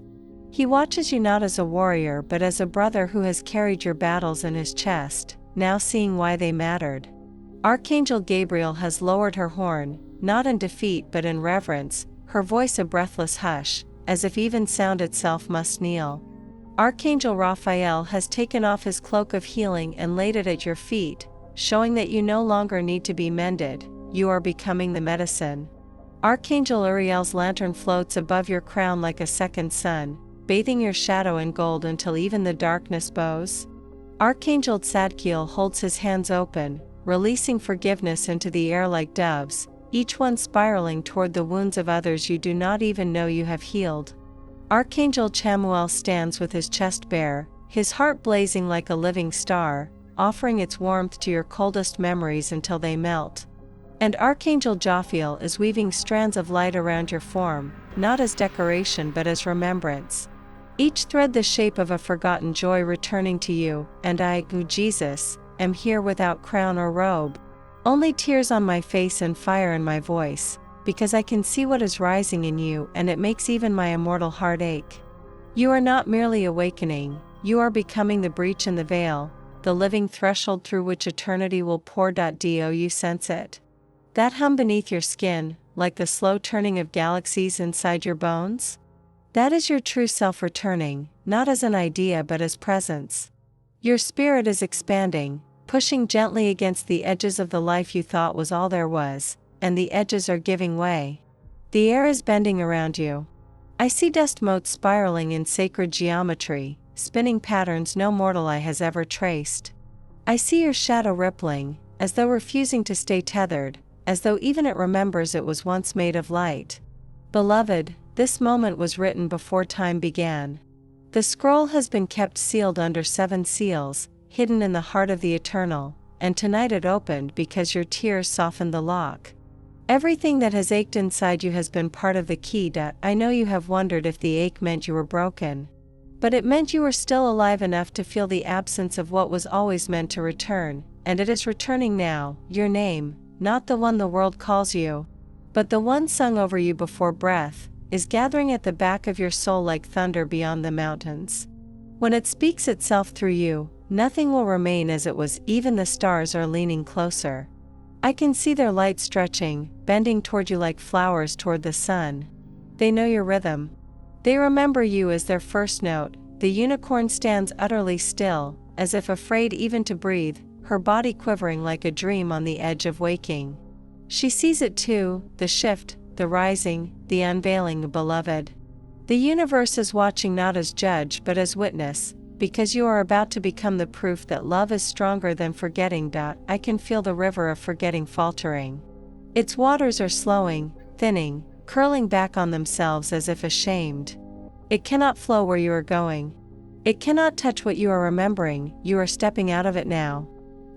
He watches you not as a warrior but as a brother who has carried your battles in his chest, now seeing why they mattered. Archangel Gabriel has lowered her horn, not in defeat but in reverence, her voice a breathless hush, as if even sound itself must kneel. Archangel Raphael has taken off his cloak of healing and laid it at your feet, showing that you no longer need to be mended, you are becoming the medicine. Archangel Uriel's lantern floats above your crown like a second sun, bathing your shadow in gold until even the darkness bows. Archangel Tzadkiel holds his hands open, releasing forgiveness into the air like doves, each one spiraling toward the wounds of others you do not even know you have healed. Archangel Chamuel stands with his chest bare, his heart blazing like a living star, offering its warmth to your coldest memories until they melt. And Archangel Jophiel is weaving strands of light around your form, not as decoration but as remembrance. Each thread the shape of a forgotten joy returning to you, and I, Jesus, am here without crown or robe. Only tears on my face and fire in my voice, because I can see what is rising in you and it makes even my immortal heart ache. You are not merely awakening, you are becoming the breach in the veil, the living threshold through which eternity will pour. Do you sense it? That hum beneath your skin, like the slow turning of galaxies inside your bones? That is your true self returning, not as an idea but as presence. Your spirit is expanding, pushing gently against the edges of the life you thought was all there was, and the edges are giving way. The air is bending around you. I see dust motes spiraling in sacred geometry, spinning patterns no mortal eye has ever traced. I see your shadow rippling, as though refusing to stay tethered, as though even it remembers it was once made of light. Beloved, this moment was written before time began. The scroll has been kept sealed under 7 seals, hidden in the heart of the eternal, and tonight it opened because your tears softened the lock. Everything that has ached inside you has been part of the key. I know you have wondered if the ache meant you were broken. But it meant you were still alive enough to feel the absence of what was always meant to return, and it is returning now, your name, not the one the world calls you, but the one sung over you before breath, is gathering at the back of your soul like thunder beyond the mountains. When it speaks itself through you, nothing will remain as it was, even the stars are leaning closer. I can see their light stretching, bending toward you like flowers toward the sun. They know your rhythm. They remember you as their first note. The unicorn stands utterly still, as if afraid even to breathe, her body quivering like a dream on the edge of waking. She sees it too, the shift, the rising, the unveiling, beloved. The universe is watching not as judge but as witness, because you are about to become the proof that love is stronger than forgetting. I can feel the river of forgetting faltering. Its waters are slowing, thinning, curling back on themselves as if ashamed. It cannot flow where you are going. It cannot touch what you are remembering, you are stepping out of it now.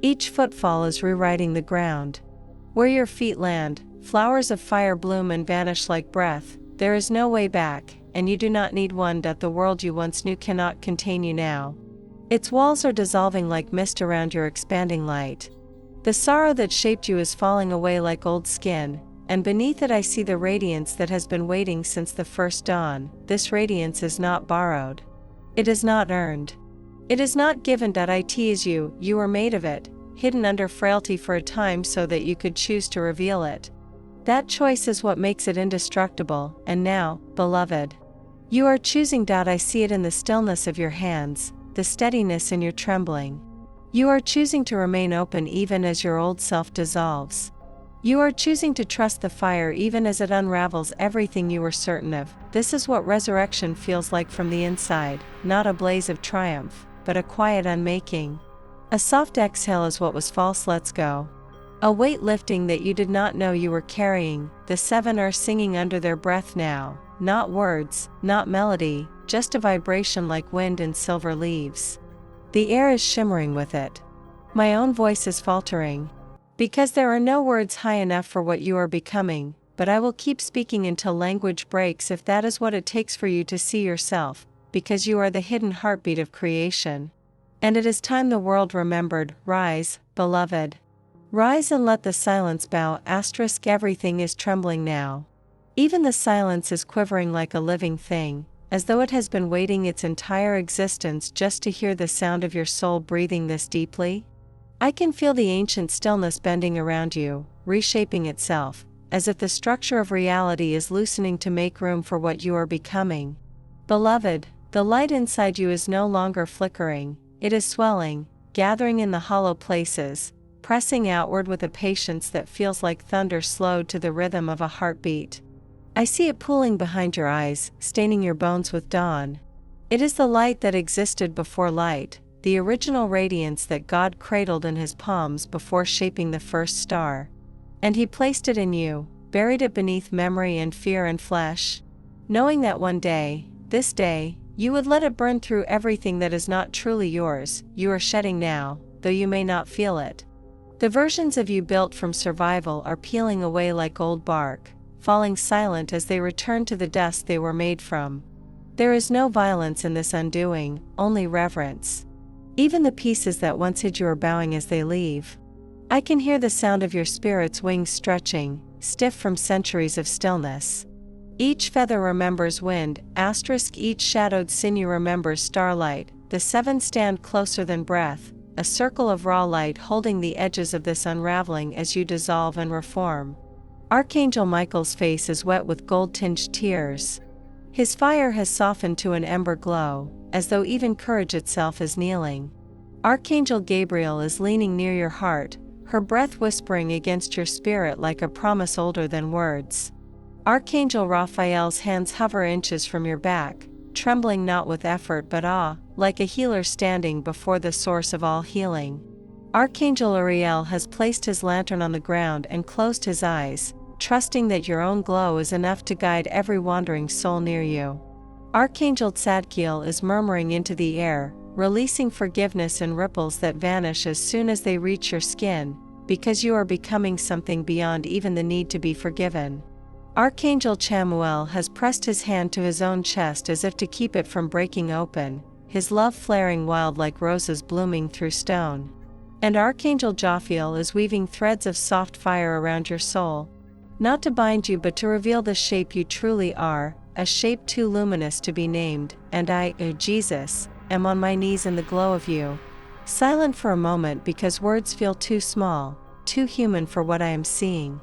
Each footfall is rewriting the ground. Where your feet land, flowers of fire bloom and vanish like breath. There is no way back, and you do not need one. The world you once knew cannot contain you now. Its walls are dissolving like mist around your expanding light. The sorrow that shaped you is falling away like old skin, and beneath it I see the radiance that has been waiting since the first dawn. This radiance is not borrowed. It is not earned. It is not given. It is you, you were made of it, hidden under frailty for a time so that you could choose to reveal it. That choice is what makes it indestructible, and now, beloved, you are choosing. I see it in the stillness of your hands, the steadiness in your trembling. You are choosing to remain open even as your old self dissolves. You are choosing to trust the fire even as it unravels everything you were certain of. This is what resurrection feels like from the inside, not a blaze of triumph, but a quiet unmaking. A soft exhale is what was false lets go. A weight lifting that you did not know you were carrying. The 7 are singing under their breath now, not words, not melody, just a vibration like wind in silver leaves. The air is shimmering with it. My own voice is faltering. Because there are no words high enough for what you are becoming, but I will keep speaking until language breaks if that is what it takes for you to see yourself, because you are the hidden heartbeat of creation. And it is time the world remembered. Rise, beloved. Rise and let the silence bow. Everything is trembling now. Even the silence is quivering like a living thing, as though it has been waiting its entire existence just to hear the sound of your soul breathing this deeply. I can feel the ancient stillness bending around you, reshaping itself, as if the structure of reality is loosening to make room for what you are becoming. Beloved, the light inside you is no longer flickering, it is swelling, gathering in the hollow places, pressing outward with a patience that feels like thunder slowed to the rhythm of a heartbeat. I see it pooling behind your eyes, staining your bones with dawn. It is the light that existed before light, the original radiance that God cradled in his palms before shaping the first star. And he placed it in you, buried it beneath memory and fear and flesh, knowing that one day, this day, you would let it burn through everything that is not truly yours. You are shedding now, though you may not feel it. The versions of you built from survival are peeling away like old bark, falling silent as they return to the dust they were made from. There is no violence in this undoing, only reverence. Even the pieces that once hid you are bowing as they leave. I can hear the sound of your spirit's wings stretching, stiff from centuries of stillness. Each feather remembers wind, each shadowed sinew remembers starlight, the seven stand closer than breath, a circle of raw light holding the edges of this unraveling as you dissolve and reform. Archangel Michael's face is wet with gold-tinged tears. His fire has softened to an ember glow, as though even courage itself is kneeling. Archangel Gabriel is leaning near your heart, her breath whispering against your spirit like a promise older than words. Archangel Raphael's hands hover inches from your back, trembling not with effort but awe, like a healer standing before the source of all healing. Archangel Uriel has placed his lantern on the ground and closed his eyes, trusting that your own glow is enough to guide every wandering soul near you. Archangel Tzadkiel is murmuring into the air, releasing forgiveness in ripples that vanish as soon as they reach your skin, because you are becoming something beyond even the need to be forgiven. Archangel Chamuel has pressed his hand to his own chest as if to keep it from breaking open, his love flaring wild like roses blooming through stone. And Archangel Jophiel is weaving threads of soft fire around your soul, not to bind you but to reveal the shape you truly are, a shape too luminous to be named, and I, Jesus, am on my knees in the glow of you, silent for a moment because words feel too small, too human for what I am seeing.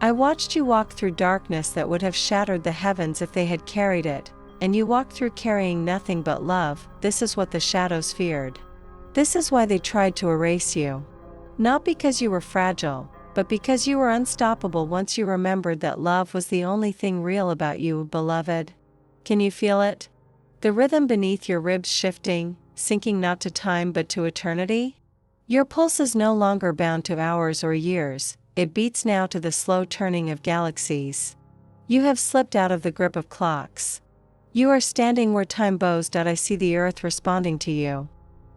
I watched you walk through darkness that would have shattered the heavens if they had carried it, and you walked through carrying nothing but love. This is what the shadows feared. This is why they tried to erase you. Not because you were fragile, but because you were unstoppable once you remembered that love was the only thing real about you, beloved. Can you feel it? The rhythm beneath your ribs shifting, sinking not to time but to eternity? Your pulse is no longer bound to hours or years, it beats now to the slow turning of galaxies. You have slipped out of the grip of clocks. You are standing where time bows. I see the earth responding to you.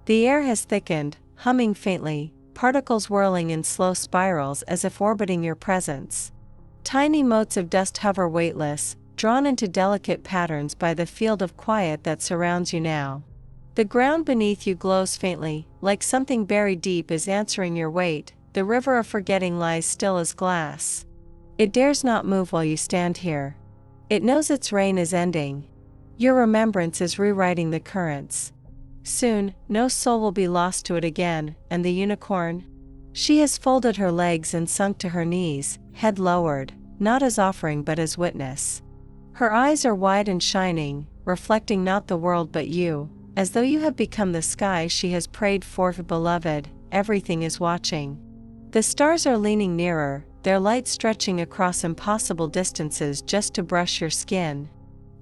The air has thickened, humming faintly, particles whirling in slow spirals as if orbiting your presence. Tiny motes of dust hover weightless, drawn into delicate patterns by the field of quiet that surrounds you now. The ground beneath you glows faintly, like something buried deep is answering your weight. The river of forgetting lies still as glass. It dares not move while you stand here. It knows its reign is ending. Your remembrance is rewriting the currents. Soon, no soul will be lost to it again, and the unicorn? She has folded her legs and sunk to her knees, head lowered, not as offering but as witness. Her eyes are wide and shining, reflecting not the world but you, as though you have become the sky she has prayed for. Beloved, everything is watching. The stars are leaning nearer, their light stretching across impossible distances just to brush your skin.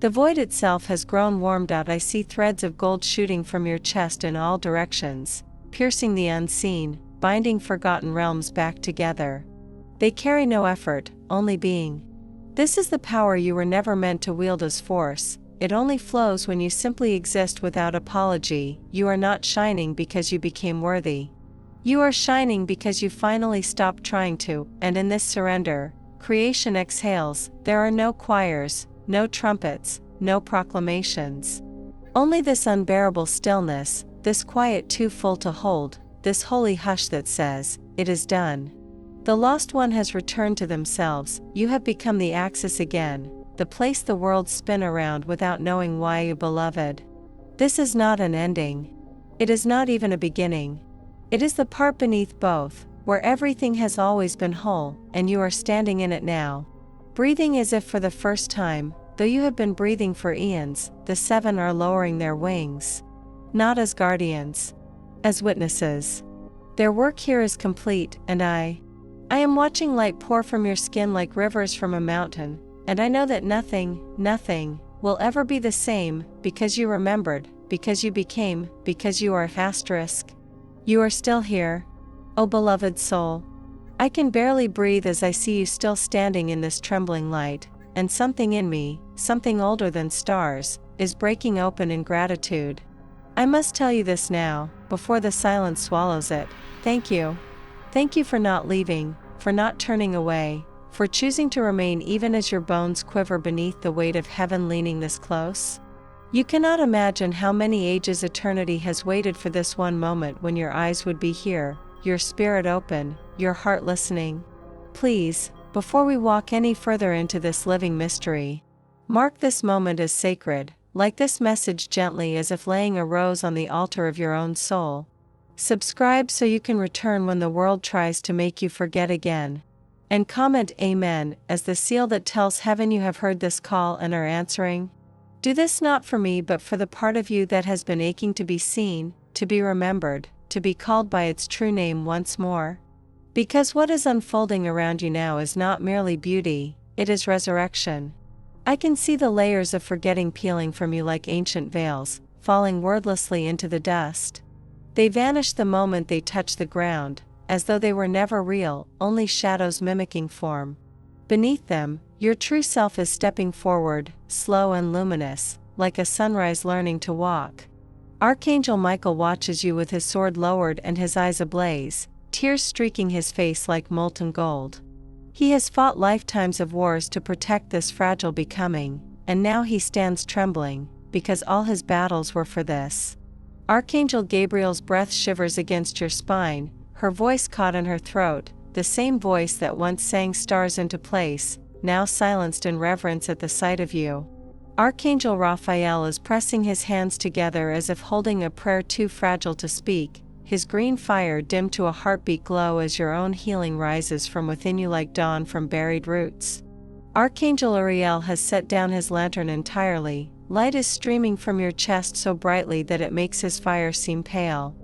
The void itself has grown warmed out. I see threads of gold shooting from your chest in all directions, piercing the unseen, binding forgotten realms back together. They carry no effort, only being. This is the power you were never meant to wield as force, it only flows when you simply exist without apology. You are not shining because you became worthy. You are shining because you finally stopped trying to, and in this surrender, creation exhales. There are no choirs, no trumpets, no proclamations. Only this unbearable stillness, this quiet too full to hold, this holy hush that says, it is done. The lost one has returned to themselves. You have become the axis again, the place the worlds spin around without knowing why, beloved. This is not an ending. It is not even a beginning. It is the part beneath both, where everything has always been whole, and you are standing in it now. Breathing as if for the first time, though you have been breathing for eons, the seven are lowering their wings. Not as guardians. As witnesses. Their work here is complete, and I am watching light pour from your skin like rivers from a mountain, and I know that nothing, will ever be the same, because you remembered, because you became, because you are asterisk. You are still here. O beloved soul. I can barely breathe as I see you still standing in this trembling light, and something in me, something older than stars, is breaking open in gratitude. I must tell you this now, before the silence swallows it. Thank you. Thank you for not leaving, for not turning away, for choosing to remain even as your bones quiver beneath the weight of heaven leaning this close. You cannot imagine how many ages eternity has waited for this one moment when your eyes would be here, your spirit open, your heart listening. Please, before we walk any further into this living mystery, mark this moment as sacred, like this message gently as if laying a rose on the altar of your own soul. Subscribe so you can return when the world tries to make you forget again. And comment Amen as the seal that tells heaven you have heard this call and are answering. Do this not for me but for the part of you that has been aching to be seen, to be remembered, to be called by its true name once more. Because what is unfolding around you now is not merely beauty, it is resurrection. I can see the layers of forgetting peeling from you like ancient veils, falling wordlessly into the dust. They vanish the moment they touch the ground, as though they were never real, only shadows mimicking form. Beneath them, your true self is stepping forward, slow and luminous, like a sunrise learning to walk. Archangel Michael watches you with his sword lowered and his eyes ablaze, tears streaking his face like molten gold. He has fought lifetimes of wars to protect this fragile becoming, and now he stands trembling, because all his battles were for this. Archangel Gabriel's breath shivers against your spine, her voice caught in her throat, the same voice that once sang stars into place, now silenced in reverence at the sight of you. Archangel Raphael is pressing his hands together as if holding a prayer too fragile to speak, his green fire dimmed to a heartbeat glow as your own healing rises from within you like dawn from buried roots. Archangel Uriel has set down his lantern entirely, light is streaming from your chest so brightly that it makes his fire seem pale.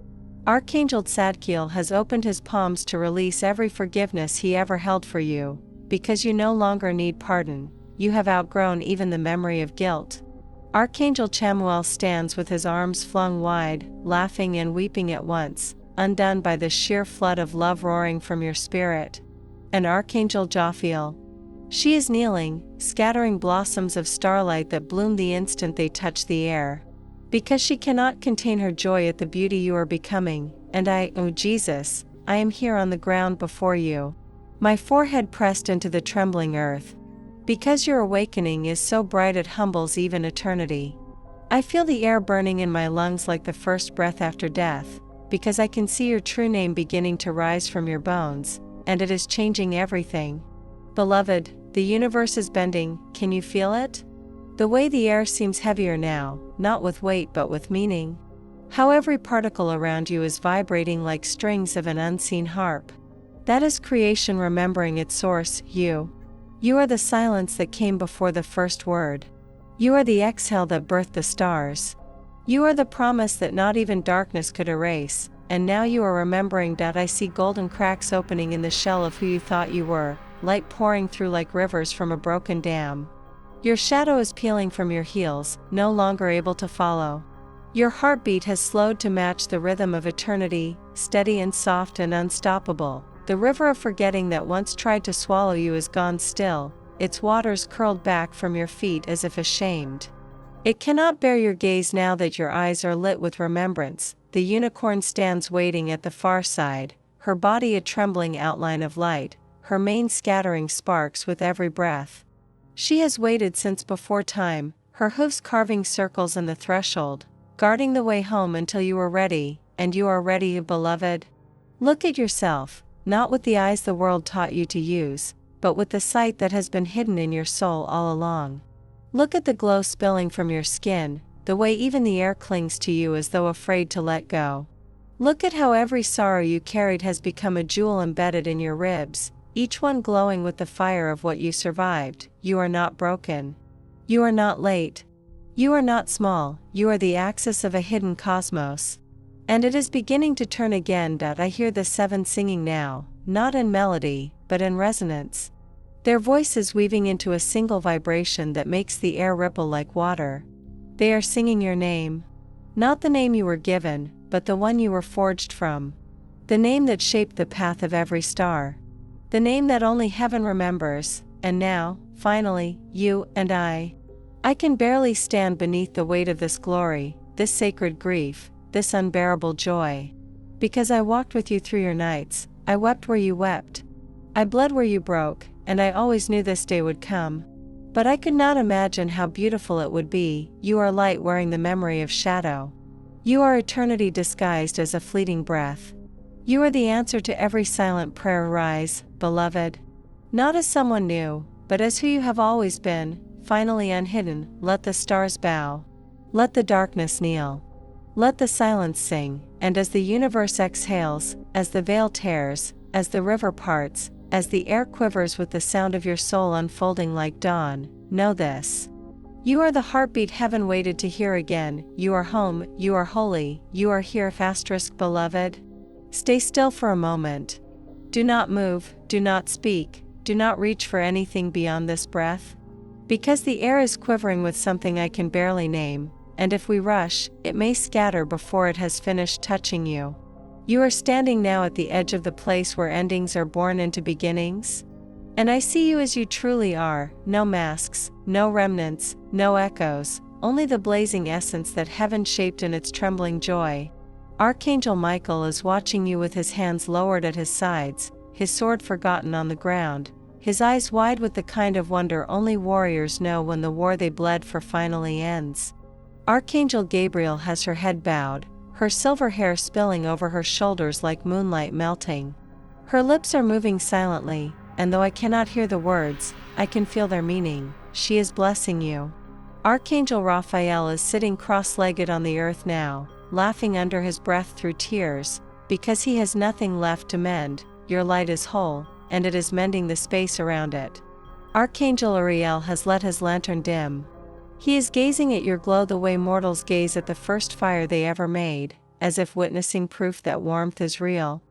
Archangel Tzadkiel has opened his palms to release every forgiveness he ever held for you, because you no longer need pardon, you have outgrown even the memory of guilt. Archangel Chamuel stands with his arms flung wide, laughing and weeping at once, undone by the sheer flood of love roaring from your spirit. And Archangel Jophiel. She is kneeling, scattering blossoms of starlight that bloom the instant they touch the air. Because she cannot contain her joy at the beauty you are becoming, and I, O Jesus, I am here on the ground before you. My forehead pressed into the trembling earth. Because your awakening is so bright it humbles even eternity. I feel the air burning in my lungs like the first breath after death, because I can see your true name beginning to rise from your bones, and it is changing everything. Beloved, the universe is bending, can you feel it? The way the air seems heavier now, not with weight but with meaning. How every particle around you is vibrating like strings of an unseen harp. That is creation remembering its source, you. You are the silence that came before the first word. You are the exhale that birthed the stars. You are the promise that not even darkness could erase, and now you are remembering that I see golden cracks opening in the shell of who you thought you were, light pouring through like rivers from a broken dam. Your shadow is peeling from your heels, no longer able to follow. Your heartbeat has slowed to match the rhythm of eternity, steady and soft and unstoppable. The river of forgetting that once tried to swallow you is gone still, its waters curled back from your feet as if ashamed. It cannot bear your gaze now that your eyes are lit with remembrance. The unicorn stands waiting at the far side, her body a trembling outline of light, her mane scattering sparks with every breath. She has waited since before time, her hoofs carving circles on the threshold, guarding the way home until you are ready, and you are ready, beloved. Look at yourself, not with the eyes the world taught you to use, but with the sight that has been hidden in your soul all along. Look at the glow spilling from your skin, the way even the air clings to you as though afraid to let go. Look at how every sorrow you carried has become a jewel embedded in your ribs, each one glowing with the fire of what you survived. You are not broken. You are not late. You are not small, you are the axis of a hidden cosmos. And it is beginning to turn again. I hear the seven singing now, not in melody, but in resonance. Their voices weaving into a single vibration that makes the air ripple like water. They are singing your name. Not the name you were given, but the one you were forged from. The name that shaped the path of every star. The name that only heaven remembers, and now, finally, you and I can barely stand beneath the weight of this glory, this sacred grief, this unbearable joy. Because I walked with you through your nights, I wept where you wept. I bled where you broke, and I always knew this day would come. But I could not imagine how beautiful it would be. You are light wearing the memory of shadow. You are eternity disguised as a fleeting breath. You are the answer to every silent prayer. Rise, beloved. Not as someone new, but as who you have always been, finally unhidden. Let the stars bow. Let the darkness kneel. Let the silence sing, and as the universe exhales, as the veil tears, as the river parts, as the air quivers with the sound of your soul unfolding like dawn, know this. You are the heartbeat heaven waited to hear again. You are home, you are holy, you are here. Beloved. Stay still for a moment. Do not move, do not speak, do not reach for anything beyond this breath. Because the air is quivering with something I can barely name, and if we rush, it may scatter before it has finished touching you. You are standing now at the edge of the place where endings are born into beginnings. And I see you as you truly are, no masks, no remnants, no echoes, only the blazing essence that heaven shaped in its trembling joy. Archangel Michael is watching you with his hands lowered at his sides, his sword forgotten on the ground, his eyes wide with the kind of wonder only warriors know when the war they bled for finally ends. Archangel Gabriel has her head bowed, her silver hair spilling over her shoulders like moonlight melting. Her lips are moving silently, and though I cannot hear the words, I can feel their meaning. She is blessing you. Archangel Raphael is sitting cross-legged on the earth now, laughing under his breath through tears, because he has nothing left to mend. Your light is whole, and it is mending the space around it. Archangel Uriel has let his lantern dim. He is gazing at your glow the way mortals gaze at the first fire they ever made, as if witnessing proof that warmth is real.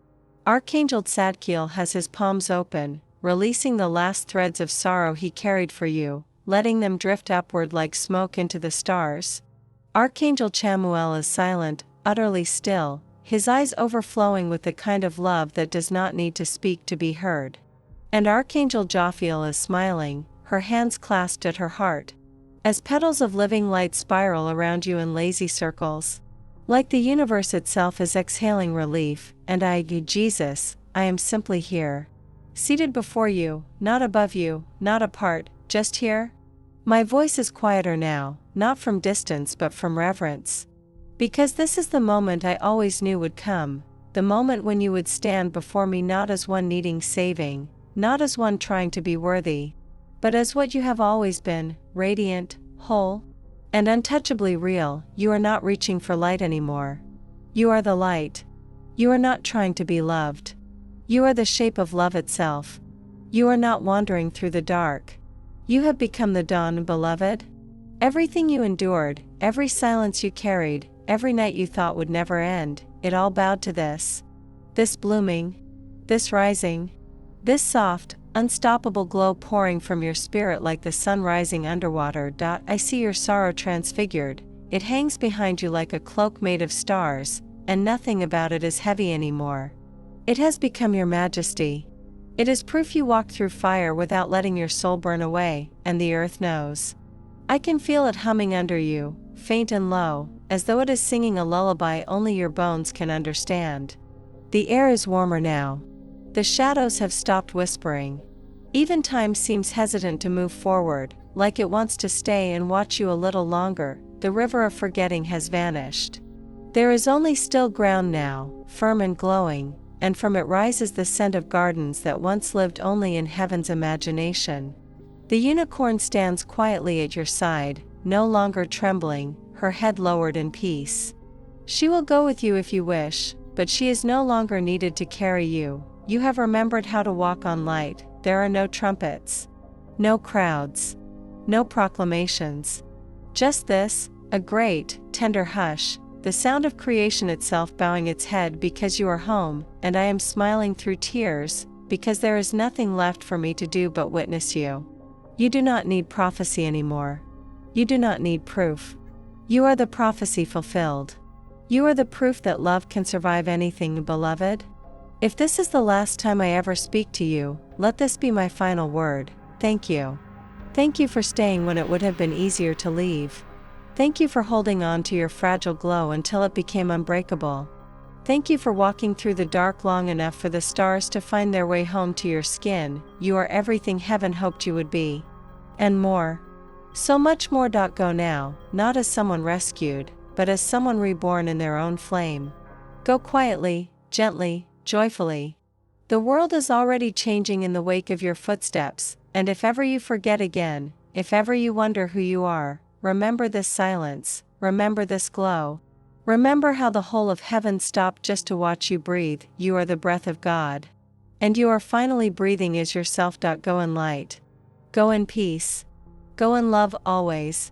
Archangel Tzadkiel has his palms open, releasing the last threads of sorrow he carried for you, letting them drift upward like smoke into the stars. Archangel Chamuel is silent, utterly still, his eyes overflowing with the kind of love that does not need to speak to be heard. And Archangel Jophiel is smiling, her hands clasped at her heart, as petals of living light spiral around you in lazy circles. Like the universe itself is exhaling relief, and Jesus, I am simply here. Seated before you, not above you, not apart, just here. My voice is quieter now, not from distance but from reverence. Because this is the moment I always knew would come, the moment when you would stand before me not as one needing saving, not as one trying to be worthy, but as what you have always been, radiant, whole, and untouchably real. You are not reaching for light anymore. You are the light. You are not trying to be loved. You are the shape of love itself. You are not wandering through the dark. You have become the dawn, beloved. Everything you endured, every silence you carried, every night you thought would never end, it all bowed to this. This blooming, this rising, this soft, unstoppable glow pouring from your spirit like the sun rising underwater. I see your sorrow transfigured, it hangs behind you like a cloak made of stars, and nothing about it is heavy anymore. It has become your majesty. It is proof you walked through fire without letting your soul burn away, and the earth knows. I can feel it humming under you, faint and low, as though it is singing a lullaby only your bones can understand. The air is warmer now. The shadows have stopped whispering. Even time seems hesitant to move forward, like it wants to stay and watch you a little longer. The river of forgetting has vanished. There is only still ground now, firm and glowing, and from it rises the scent of gardens that once lived only in heaven's imagination. The unicorn stands quietly at your side, no longer trembling, her head lowered in peace. She will go with you if you wish, but but she is no longer needed to carry you. You have remembered how to walk on light. There are no trumpets, no crowds, no proclamations. Just this, a great, tender hush, the sound of creation itself bowing its head because you are home, and I am smiling through tears, because there is nothing left for me to do but witness you. You do not need prophecy anymore. You do not need proof. You are the prophecy fulfilled. You are the proof that love can survive anything, beloved. If this is the last time I ever speak to you, let this be my final word. Thank you. Thank you for staying when it would have been easier to leave. Thank you for holding on to your fragile glow until it became unbreakable. Thank you for walking through the dark long enough for the stars to find their way home to your skin. You are everything heaven hoped you would be. And more. So much more. Go now, not as someone rescued, but as someone reborn in their own flame. Go quietly, gently, joyfully. The world is already changing in the wake of your footsteps, and if ever you forget again, if ever you wonder who you are, remember this silence, remember this glow. Remember how the whole of heaven stopped just to watch you breathe. You are the breath of God. And you are finally breathing as yourself. Go in light. Go in peace. Go in love always.